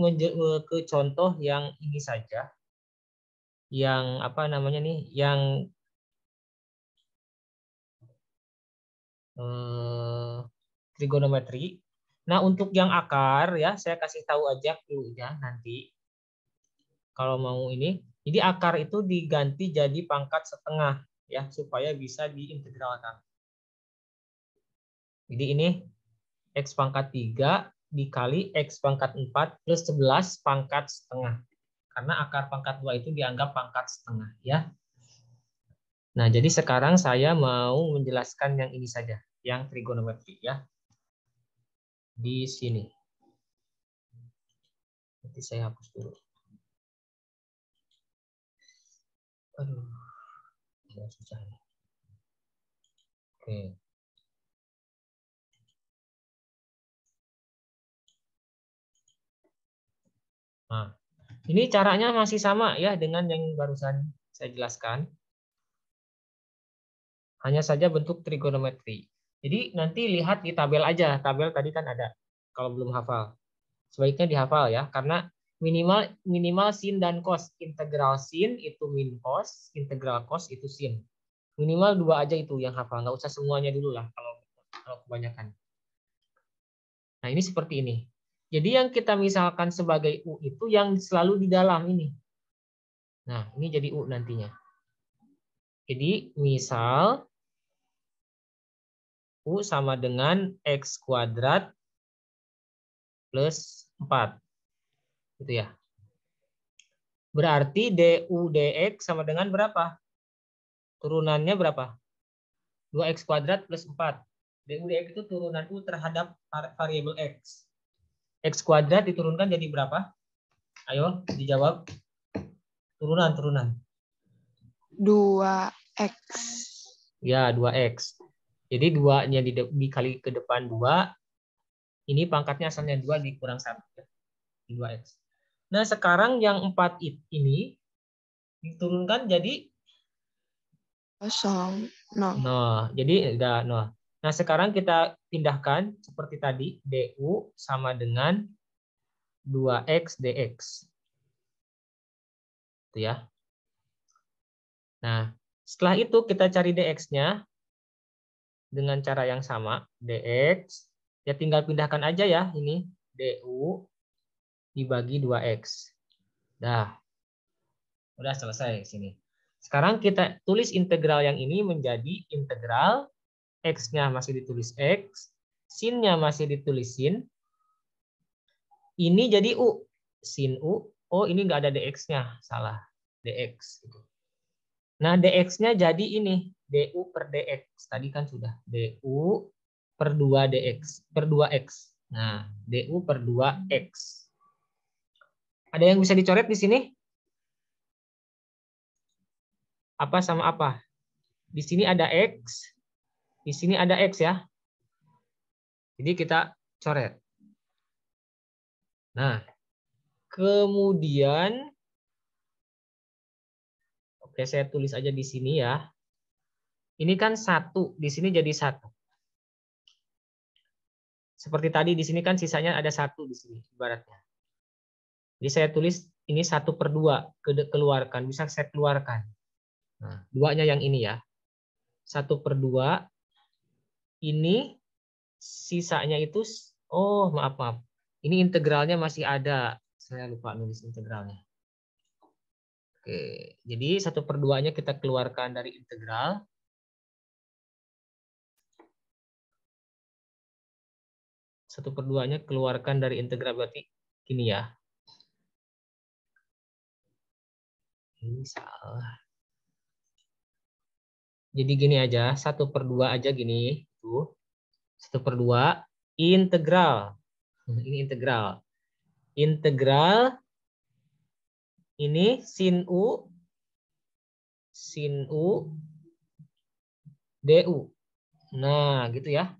ke contoh yang ini saja, yang apa namanya nih, yang eh, trigonometri. Nah, untuk yang akar ya, saya kasih tahu aja dulu ya nanti kalau mau ini. Jadi akar itu diganti jadi pangkat setengah ya supaya bisa diintegralkan. Jadi ini X pangkat 3 dikali X pangkat 4 plus 11 pangkat setengah. Karena akar pangkat 2 itu dianggap pangkat setengah ya. Nah, jadi sekarang saya mau menjelaskan yang ini saja, yang trigonometri ya. Di sini. Nanti saya hapus dulu. Aduh, susah nih. Oke. Nah, ini caranya masih sama ya dengan yang barusan saya jelaskan. Hanya saja bentuk trigonometri. Jadi nanti lihat di tabel aja. Tabel tadi kan ada. Kalau belum hafal, sebaiknya dihafal ya, karena minimal minimal sin dan cos. Integral sin itu min cos, integral cos itu sin. Minimal dua aja itu yang hafal. Nggak usah semuanya dulu lah kalau kebanyakan. Nah ini seperti ini. Jadi yang kita misalkan sebagai U itu yang selalu di dalam ini. Nah ini jadi U nantinya. Jadi misal U sama dengan X kuadrat plus 4. Gitu ya. Berarti du dx sama dengan berapa? Turunannya berapa? 2x kuadrat plus 4. Du dx itu turunan U terhadap variabel X. X kuadrat diturunkan jadi berapa? Ayo dijawab. Turunan. 2x. Ya, 2x. Jadi 2-nya dikali ke depan 2. Ini pangkatnya asalnya 2 dikurang 1. Di 2x. Nah, sekarang yang 4 ini diturunkan jadi Kosong. 0. nah, jadi udah nah. Nah, sekarang kita pindahkan seperti tadi, du sama dengan 2x dx. Itu ya. Nah, setelah itu kita cari dx-nya dengan cara yang sama, dx ya tinggal pindahkan aja ya ini du dibagi 2x. Dah, udah selesai sini. Sekarang kita tulis integral yang ini menjadi integral x-nya masih ditulis x, sin-nya masih ditulis sin. Ini jadi u, sin u. Oh, ini nggak ada dx-nya, salah. Dx. Nah, dx-nya jadi ini, du per dx. Tadi kan sudah du per 2 dx, per 2x. Nah, du per 2x. Ada yang bisa dicoret di sini? Apa sama apa? Di sini ada x, di sini ada x ya. Jadi kita coret. Nah, kemudian oke, saya tulis aja di sini ya. Ini kan 1, di sini jadi 1. Seperti tadi di sini kan sisanya ada 1 di sini ibaratnya. Jadi saya tulis ini 1/2 keluarkan, bisa saya keluarkan. Nah, 2-nya yang ini ya. 1/2 ini sisanya itu oh maaf. Ini integralnya masih ada. Saya lupa nulis integralnya. Oke, jadi 1/2-nya kita keluarkan dari integral. 1/2-nya keluarkan dari integral berarti gini ya. Ini salah. Jadi gini aja, 1/2 aja gini. Tuh. 1/2 integral. Ini integral. Integral ini sin u du. Nah, gitu ya.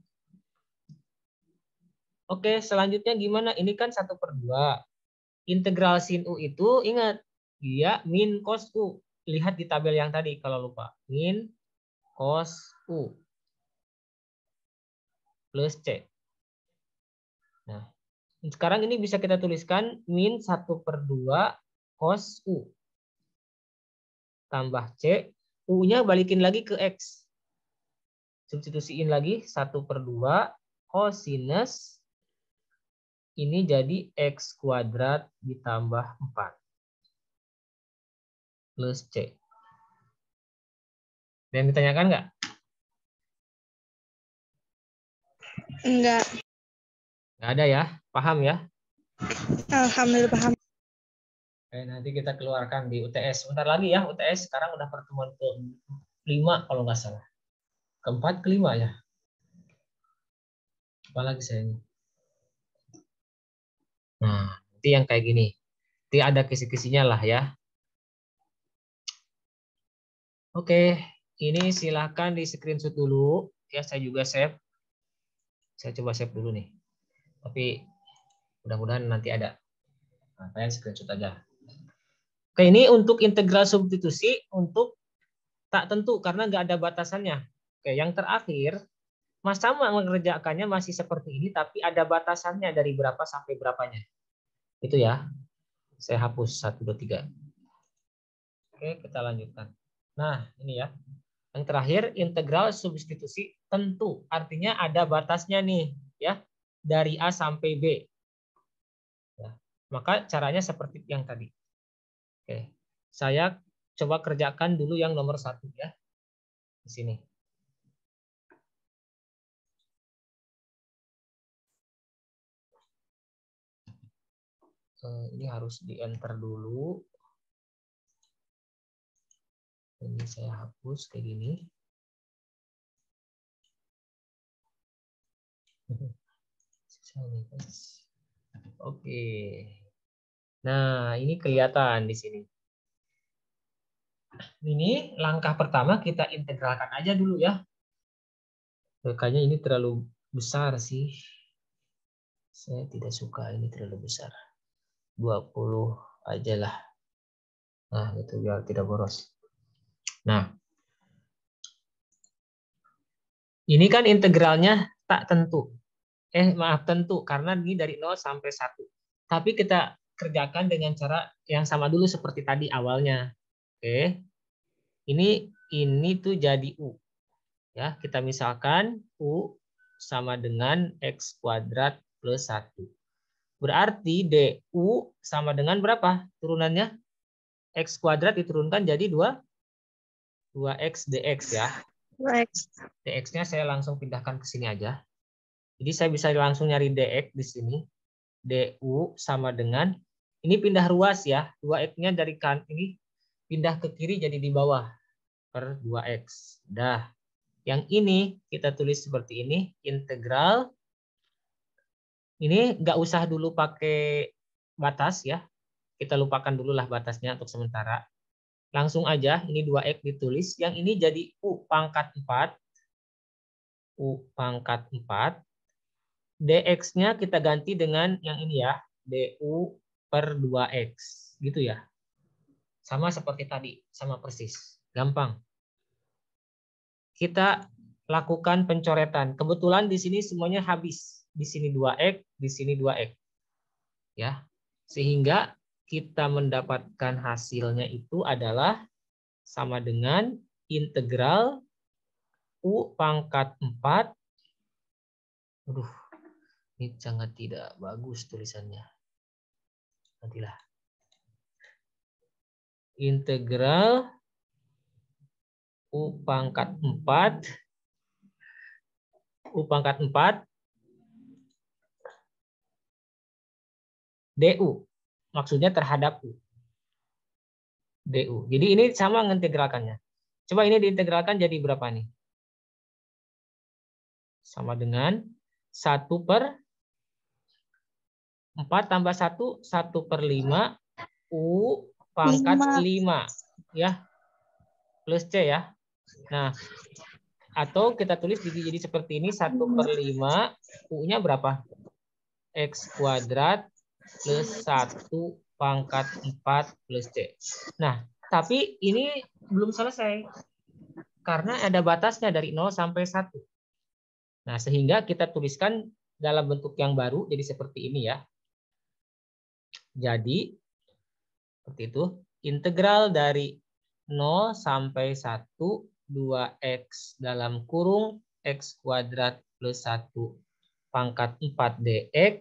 Oke, selanjutnya gimana? Ini kan 1/2. Integral sin u itu ingat, dia min cos u. Lihat di tabel yang tadi kalau lupa. Min cos u plus c. Nah, sekarang ini bisa kita tuliskan min 1/2 cos u tambah c. U-nya balikin lagi ke x. Substitusiin lagi 1/2 cosinus ini jadi x kuadrat ditambah 4 plus c. Dan ditanyakan nggak? Enggak. Nggak ada ya? Paham ya? Alhamdulillah paham. Oke, nanti kita keluarkan di UTS. Sebentar lagi ya UTS. Sekarang udah pertemuan ke-5 kalau nggak salah. Ke-4, ke-5 ya. Apalagi saya ini. Nah, nanti yang kayak gini. Nanti ada kisi-kisinya lah ya. Oke, ini silahkan di screenshot dulu. Ya, saya juga save. Saya coba save dulu nih. Tapi mudah-mudahan nanti ada. Nah, kalian screenshot aja. Oke, ini untuk integral substitusi untuk tak tentu karena nggak ada batasannya. Oke, yang terakhir, Mas sama mengerjakannya masih seperti ini, tapi ada batasannya dari berapa sampai berapanya. Itu ya. Saya hapus 1, 2, 3. Oke, kita lanjutkan. Nah, ini ya. Yang terakhir, integral substitusi tentu. Artinya ada batasnya nih, ya. Dari A sampai B. Ya. Maka caranya seperti yang tadi. Oke. Saya coba kerjakan dulu yang nomor 1 ya. Di sini. Ini harus di enter dulu. Ini saya hapus kayak gini. Oke. Nah, ini kelihatan di sini. Ini langkah pertama kita integralkan aja dulu ya. Kayaknya ini terlalu besar sih. Saya tidak suka ini terlalu besar. 20 aja lah. Nah, itu biar tidak boros. Nah, ini kan integralnya tak tentu. Maaf, tentu karena ini dari 0 sampai 1. Tapi kita kerjakan dengan cara yang sama dulu seperti tadi awalnya. Oke. Ini tuh jadi U. Ya, kita misalkan U sama dengan X kuadrat plus 1. Berarti DU sama dengan berapa turunannya? X kuadrat diturunkan jadi 2X dx ya. 2X. Dx-nya saya langsung pindahkan ke sini aja. Jadi saya bisa langsung nyari dx di sini. Du sama dengan, ini pindah ruas ya. 2X-nya dari kan ini pindah ke kiri jadi di bawah per 2X. Dah. Yang ini kita tulis seperti ini, integral. Ini nggak usah dulu pakai batas ya. Kita lupakan dulu lah batasnya untuk sementara. Langsung aja, ini 2X ditulis. Yang ini jadi U pangkat 4. U pangkat 4. Dx-nya kita ganti dengan yang ini ya. Du per 2X. Gitu ya. Sama seperti tadi. Sama persis. Gampang. Kita lakukan pencoretan. Kebetulan di sini semuanya habis. Di sini 2X, di sini 2X. Ya. Sehingga kita mendapatkan hasilnya itu adalah sama dengan integral U pangkat 4. Aduh, ini sangat tidak bagus tulisannya. Nantilah. Integral U pangkat 4. U pangkat 4 DU. Maksudnya terhadap U. DU. Jadi ini sama mengintegralkannya. Coba ini diintegralkan jadi berapa nih? Sama dengan 1 per 4 tambah 1, 1 per 5 U pangkat 5. Ya, plus C ya. Nah, atau kita tulis jadi seperti ini, 1 per 5, U-nya berapa? X kuadrat plus 1 pangkat 4 plus C. Nah, tapi ini belum selesai. Karena ada batasnya dari 0 sampai 1. Nah, sehingga kita tuliskan dalam bentuk yang baru, jadi seperti ini ya. Jadi, seperti itu. Integral dari 0 sampai 1, 2X dalam kurung X kuadrat plus 1 pangkat 4 dx.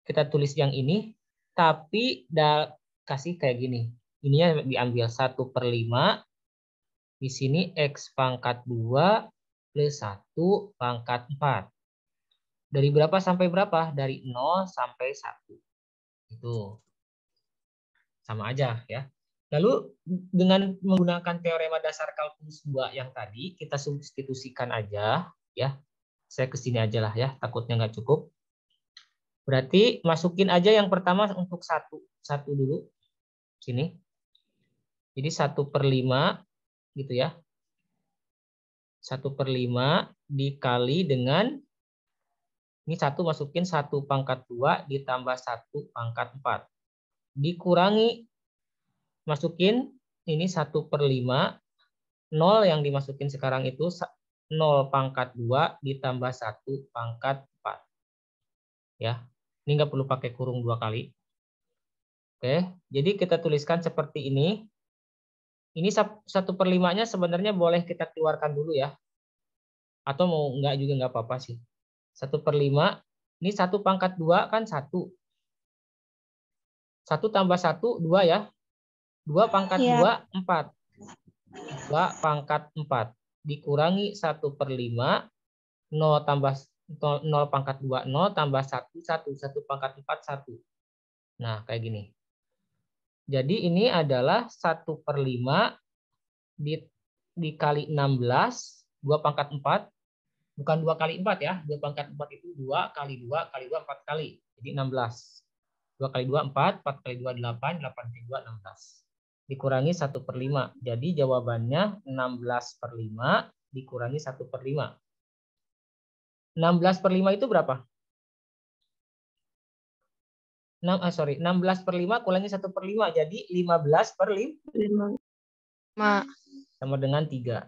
Kita tulis yang ini, tapi kasih kayak gini. Ininya diambil 1 per 5. Di sini X pangkat 2 plus 1 pangkat 4. Dari berapa sampai berapa? Dari 0 sampai 1. Itu. Sama aja ya. Lalu dengan menggunakan teorema dasar kalkulus 2 yang tadi, kita substitusikan aja ya. Saya ke sini aja lah ya, takutnya nggak cukup. Berarti masukin aja yang pertama untuk 1. 1 dulu. Sini. Jadi 1 per 5 gitu ya. 1 per 5 dikali dengan, ini 1 masukin 1 pangkat 2 ditambah 1 pangkat 4. dikurangi, masukin ini 1/5, 0 yang dimasukin sekarang itu 0 pangkat 2 ditambah 1 pangkat 4. Ya, ini nggak perlu pakai kurung 2 kali. Oke, jadi kita tuliskan seperti ini. Ini 1/5-nya sebenarnya boleh kita keluarkan dulu ya. Atau mau nggak juga nggak apa-apa sih. 1/5, ini 1 pangkat 2 kan 1. 1 tambah 1, 2 ya. 2 pangkat Iya. 2, 4. 2 pangkat 4. Dikurangi 1/5, 0 tambah 0 pangkat 2, 0 tambah 1, 1. 1 pangkat 4, 1. Nah, kayak gini. Jadi ini adalah 1/5 dikali 16, 2 pangkat 4. Bukan 2 kali 4 ya. 2 pangkat 4 itu 2 kali 2 kali 2, 4 kali. Jadi 16. 2 kali 2, 4. 4 kali 2, 8. 8 kali 2, 16. Dikurangi 1/5. Jadi jawabannya 16/5 dikurangi 1/5. 16/5 itu berapa? 16/5 kurangi 1/5. Jadi 15/5 sama dengan 3.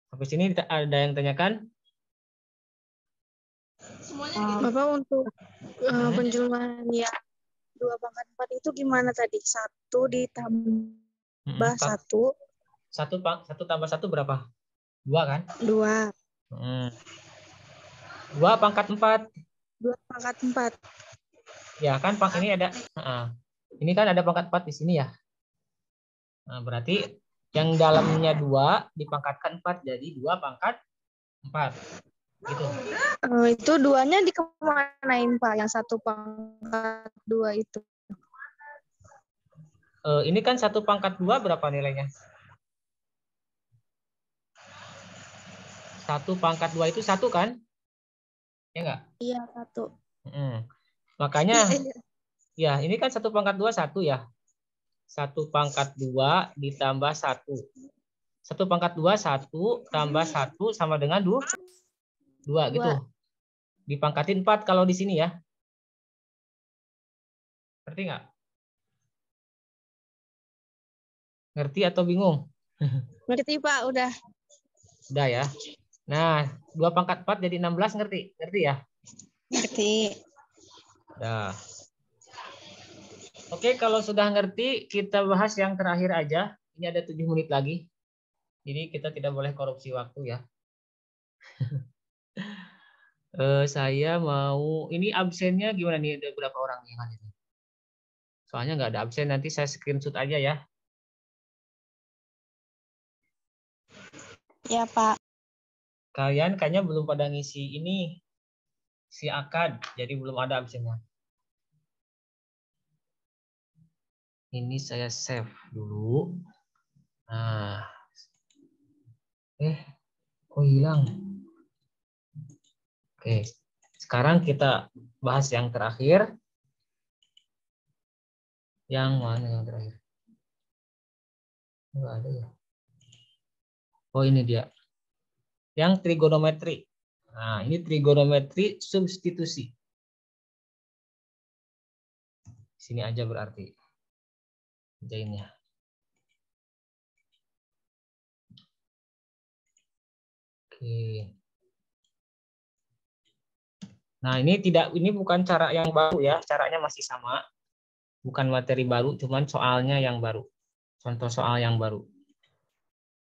Sampai sini ada yang tanyakan? Bapak untuk penjelasan ya 2 pangkat 4 itu gimana tadi? 1 ditambah 1. 1 tambah 1 berapa? 2 kan? 2. 2 pangkat 4. 2 pangkat 4. Ya kan, ini ada. Ini kan ada pangkat 4 di sini ya. Nah, berarti yang dalamnya 2 dipangkatkan 4 jadi 2 pangkat 4. Gitu. Itu 2-nya dikemanain Pak? Yang 1 pangkat 2 itu. Ini kan 1 pangkat 2 berapa nilainya? 1 pangkat 2 itu 1 kan? Ya enggak? Iya, 1. Makanya ya, ini kan 1 pangkat 2 1 ya. 1 pangkat 2 ditambah 1. 1 pangkat 2 1 tambah 1 sama dengan 2 gitu. Dipangkatin 4 kalau di sini ya. Ngerti nggak? Ngerti atau bingung? Ngerti Pak, udah. Udah ya. Nah, 2 pangkat 4 jadi 16, ngerti? Ngerti ya? Ngerti. Nah. Oke, kalau sudah ngerti, kita bahas yang terakhir aja. Ini ada 7 menit lagi. Jadi kita tidak boleh korupsi waktu ya. Saya mau, ini absennya gimana nih? Ada berapa orang yang hadir? Soalnya nggak ada absen, nanti saya screenshot aja ya. Ya Pak. Kalian kayaknya belum pada ngisi ini, si akad, jadi belum ada absennya. Ini saya save dulu. Nah, kok hilang? Oke, sekarang kita bahas yang terakhir. Yang mana yang terakhir? Nggak ada ya. Oh, ini dia. Yang trigonometri. Nah, ini trigonometri substitusi. Sini aja berarti. Kerjainnya. Oke. Nah, ini bukan cara yang baru ya, caranya masih sama. Bukan materi baru, cuman soalnya yang baru. Contoh soal yang baru.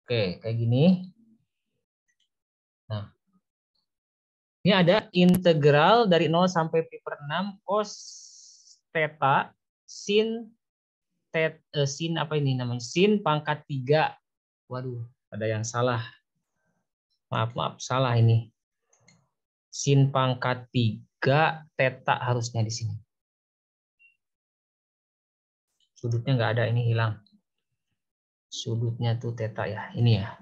Oke, kayak gini. Nah, ini ada integral dari 0 sampai pi per 6 cos theta sin sin apa ini namanya? Sin pangkat 3. Waduh, ada yang salah. Maaf, salah ini. Sin pangkat 3 theta harusnya di sini. Sudutnya nggak ada, ini hilang. Sudutnya tuh theta ya, ini ya.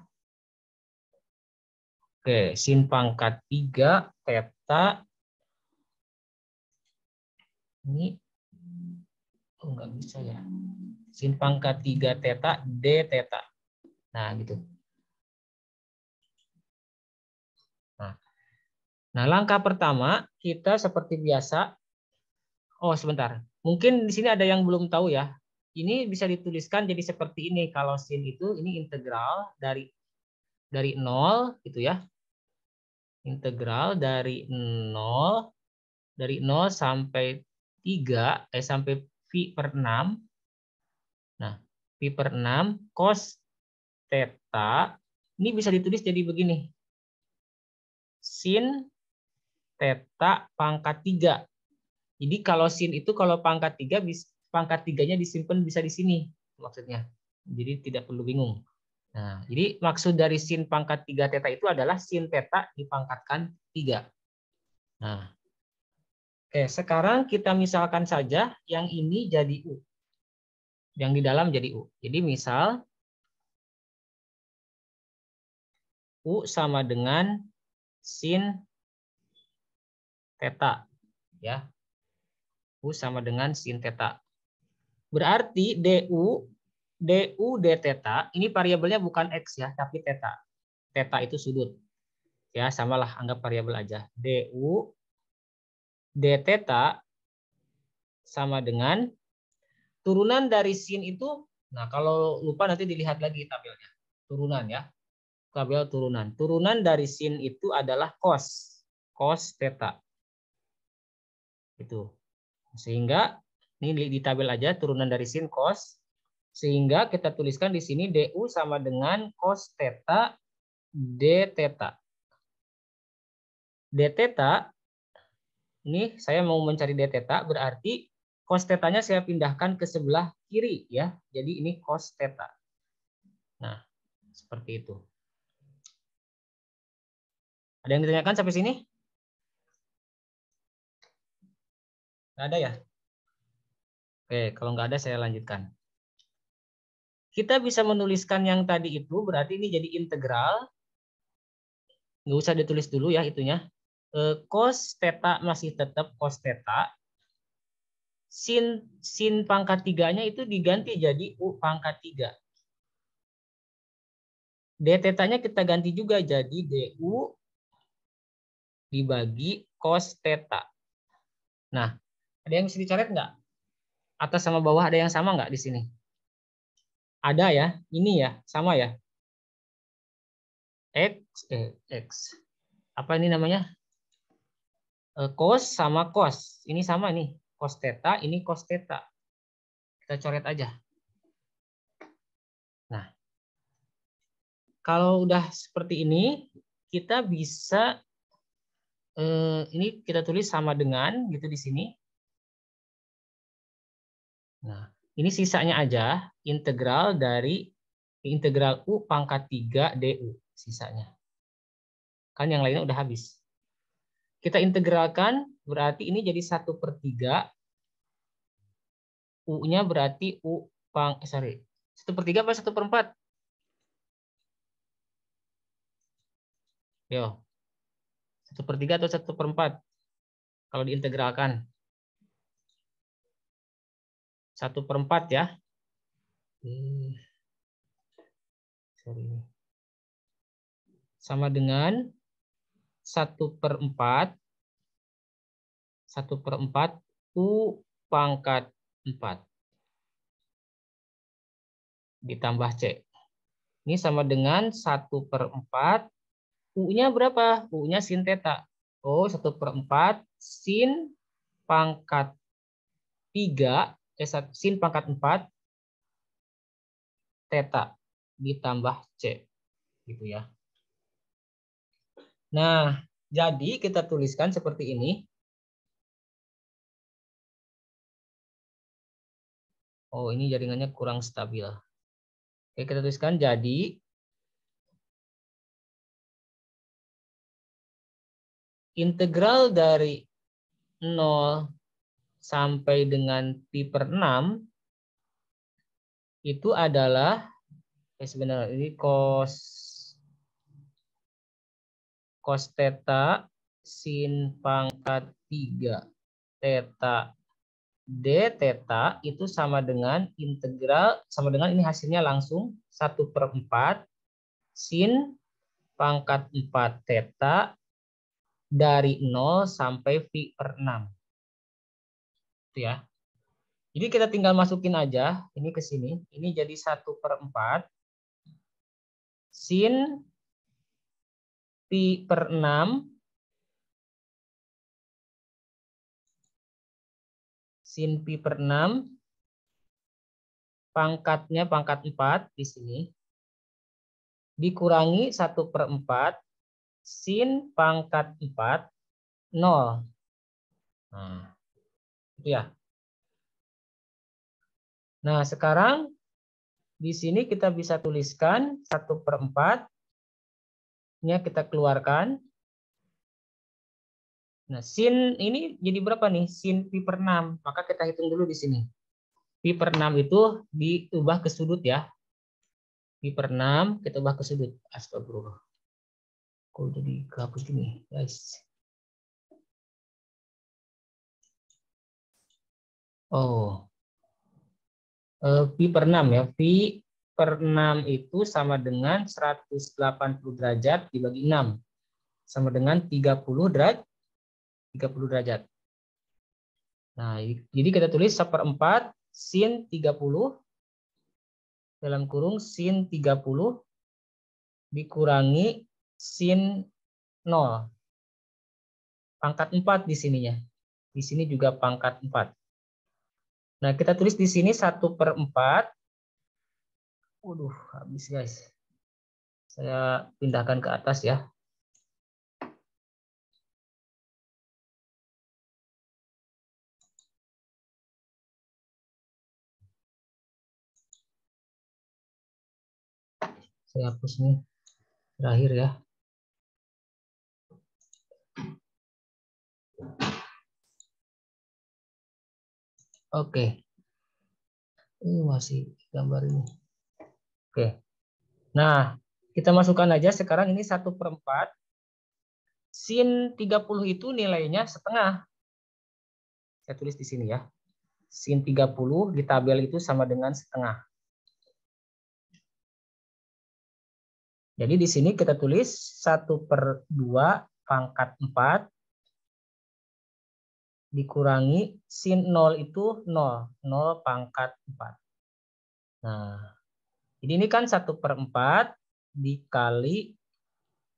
Oke, sin pangkat 3 theta. Ini nggak bisa ya. Sin pangkat 3 theta d theta. Nah, gitu. Nah, langkah pertama kita seperti biasa Oh, sebentar. Mungkin di sini ada yang belum tahu ya. Ini bisa dituliskan jadi seperti ini. Kalau sin itu ini integral dari 0 gitu ya. Integral dari nol sampai 3 sampai pi per 6. Nah, pi per 6 cos theta ini bisa ditulis jadi begini. Sin theta pangkat 3. Jadi kalau sin itu kalau pangkat 3 pangkat 3-nya disimpan bisa di sini maksudnya. Jadi tidak perlu bingung. Nah, jadi maksud dari sin pangkat 3 theta itu adalah sin theta dipangkatkan 3. Nah, oke, sekarang kita misalkan saja yang ini jadi U. Yang di dalam jadi U. Jadi misal U sama dengan sin theta. Ya, U sama dengan sin theta. Berarti du d theta, ini variabelnya bukan X ya, tapi theta. Theta itu sudut. Ya, samalah, anggap variabel aja. Du d theta sama dengan turunan dari sin itu. Nah, kalau lupa nanti dilihat lagi tabelnya. Turunan ya. Tabel turunan. Turunan dari sin itu adalah cos. Cos theta. Itu. Sehingga ini di tabel aja turunan dari sin cos. Sehingga kita tuliskan di sini du sama dengan cos theta d theta. D theta ini saya mau mencari d theta berarti cos theta-nya saya pindahkan ke sebelah kiri ya. Jadi ini cos theta. Nah, seperti itu. Ada yang ditanyakan sampai sini? Nggak ada ya? Oke, kalau nggak ada saya lanjutkan. Kita bisa menuliskan yang tadi itu berarti ini jadi integral. Nggak usah ditulis dulu ya itunya. Cos theta masih tetap cos theta. Sin pangkat 3-nya itu diganti jadi U pangkat 3. D theta-nya kita ganti juga jadi DU dibagi cos theta. Nah, ada yang bisa dicoret nggak? Atas sama bawah ada yang sama nggak di sini? Ada ya, ini ya, sama ya. X. Apa ini namanya? Cos sama cos. Ini sama nih. Cos theta, ini cos theta. Kita coret aja. Nah, kalau udah seperti ini, kita bisa ini kita tulis sama dengan gitu di sini. Nah, ini sisanya aja integral dari integral U pangkat 3 DU sisanya. Kan yang lainnya udah habis. Kita integralkan berarti ini jadi 1/3. U-nya berarti U pang 1/3 apa 1/4? Yo, 1/3 atau 1/4 kalau diintegralkan. 1/4 ya. Sama dengan 1/4 U pangkat 4 ditambah C. Ini sama dengan 1/4 U-nya berapa? U-nya sin theta. Oh, 1/4 sin pangkat 3 sin pangkat 4 theta ditambah C gitu ya. Nah, jadi kita tuliskan seperti ini. Oh, ini jaringannya kurang stabil. Oke, kita tuliskan jadi integral dari 0 sampai dengan pi per 6 itu adalah sebenarnya ini cos theta sin pangkat 3 theta d theta itu sama dengan integral sama dengan ini hasilnya langsung 1/4 sin pangkat 4 theta dari 0 sampai pi per 6. Itu ya. Jadi kita tinggal masukin aja ini ke sini. Ini jadi 1/4 sin pi per 6 sin pi per 6 pangkatnya pangkat 4 di sini dikurangi 1/4 sin pangkat 4 0. Nah, itu ya. Nah, sekarang di sini kita bisa tuliskan 1/4 nya kita keluarkan. Nah, sin ini jadi berapa nih? Sin pi per 6. Maka kita hitung dulu di sini. Pi per 6 itu diubah ke sudut ya. Pi per 6 kita ubah ke sudut. Astagfirullah. Kok jadi kehapus gini, guys? Oh. Pi per 6 ya. Pi per 6 itu sama dengan 180 derajat dibagi 6. Sama dengan 30 derajat. 30 derajat. Nah, jadi kita tulis 1/4 sin 30 dalam kurung sin 30 dikurangi sin 0. Pangkat 4 di sininya. Di sini juga pangkat 4. Nah, kita tulis di sini 1/4. Waduh, habis guys. Saya pindahkan ke atas ya. Saya hapus nih. Terakhir ya. Oke. Ini masih gambar ini. Oke. Nah, kita masukkan aja sekarang ini 1/4. Sin 30 itu nilainya setengah. Saya tulis di sini ya. Sin 30 di tabel itu sama dengan setengah. Jadi di sini kita tulis 1/2 pangkat 4 dikurangi sin 0 itu 0. 0 pangkat 4. Nah, jadi ini kan 1/4 dikali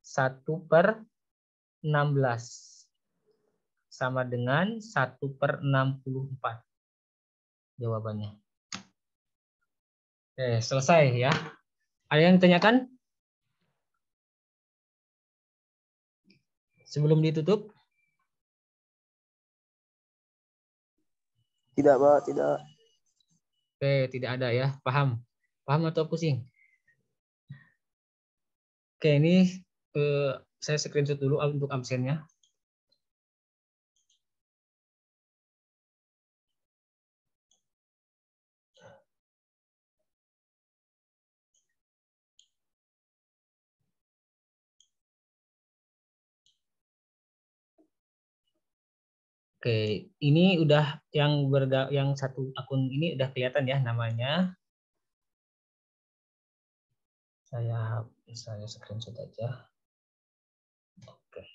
1/16 sama dengan 1/64 jawabannya. Oke, selesai ya. Ada yang ditanyakan? Sebelum ditutup? Tidak, Pak, tidak. Oke, tidak ada ya. Paham? Paham atau pusing? Oke, ini saya screenshot dulu untuk absennya. Oke, ini udah yang satu akun ini udah kelihatan ya namanya. Saya screenshot aja. Oke.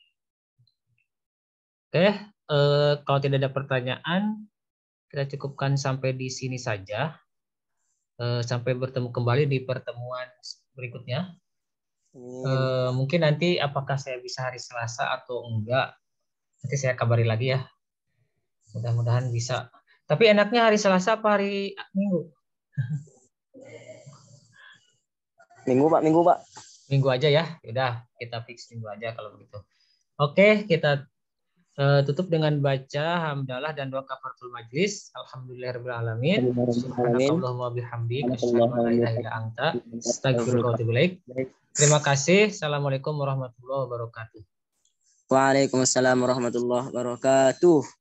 Oke, kalau tidak ada pertanyaan, kita cukupkan sampai di sini saja. Sampai bertemu kembali di pertemuan berikutnya. Mungkin nanti apakah saya bisa hari Selasa atau enggak, nanti saya kabari lagi ya. Mudah-mudahan bisa. Tapi enaknya hari Selasa apa hari Minggu? Minggu, Pak. Minggu aja ya. Udah, kita fix Minggu aja kalau begitu. Oke, kita tutup dengan baca hamdalah dan doa kafaratul majlis. Alhamdulillahirabbil alamin. Subhanakallahumma bihamdik asyhadu an la ilaha illa anta astaghfiruka wa atubu ilaik. Terima kasih. Assalamualaikum warahmatullahi wabarakatuh. Waalaikumsalam warahmatullahi wabarakatuh.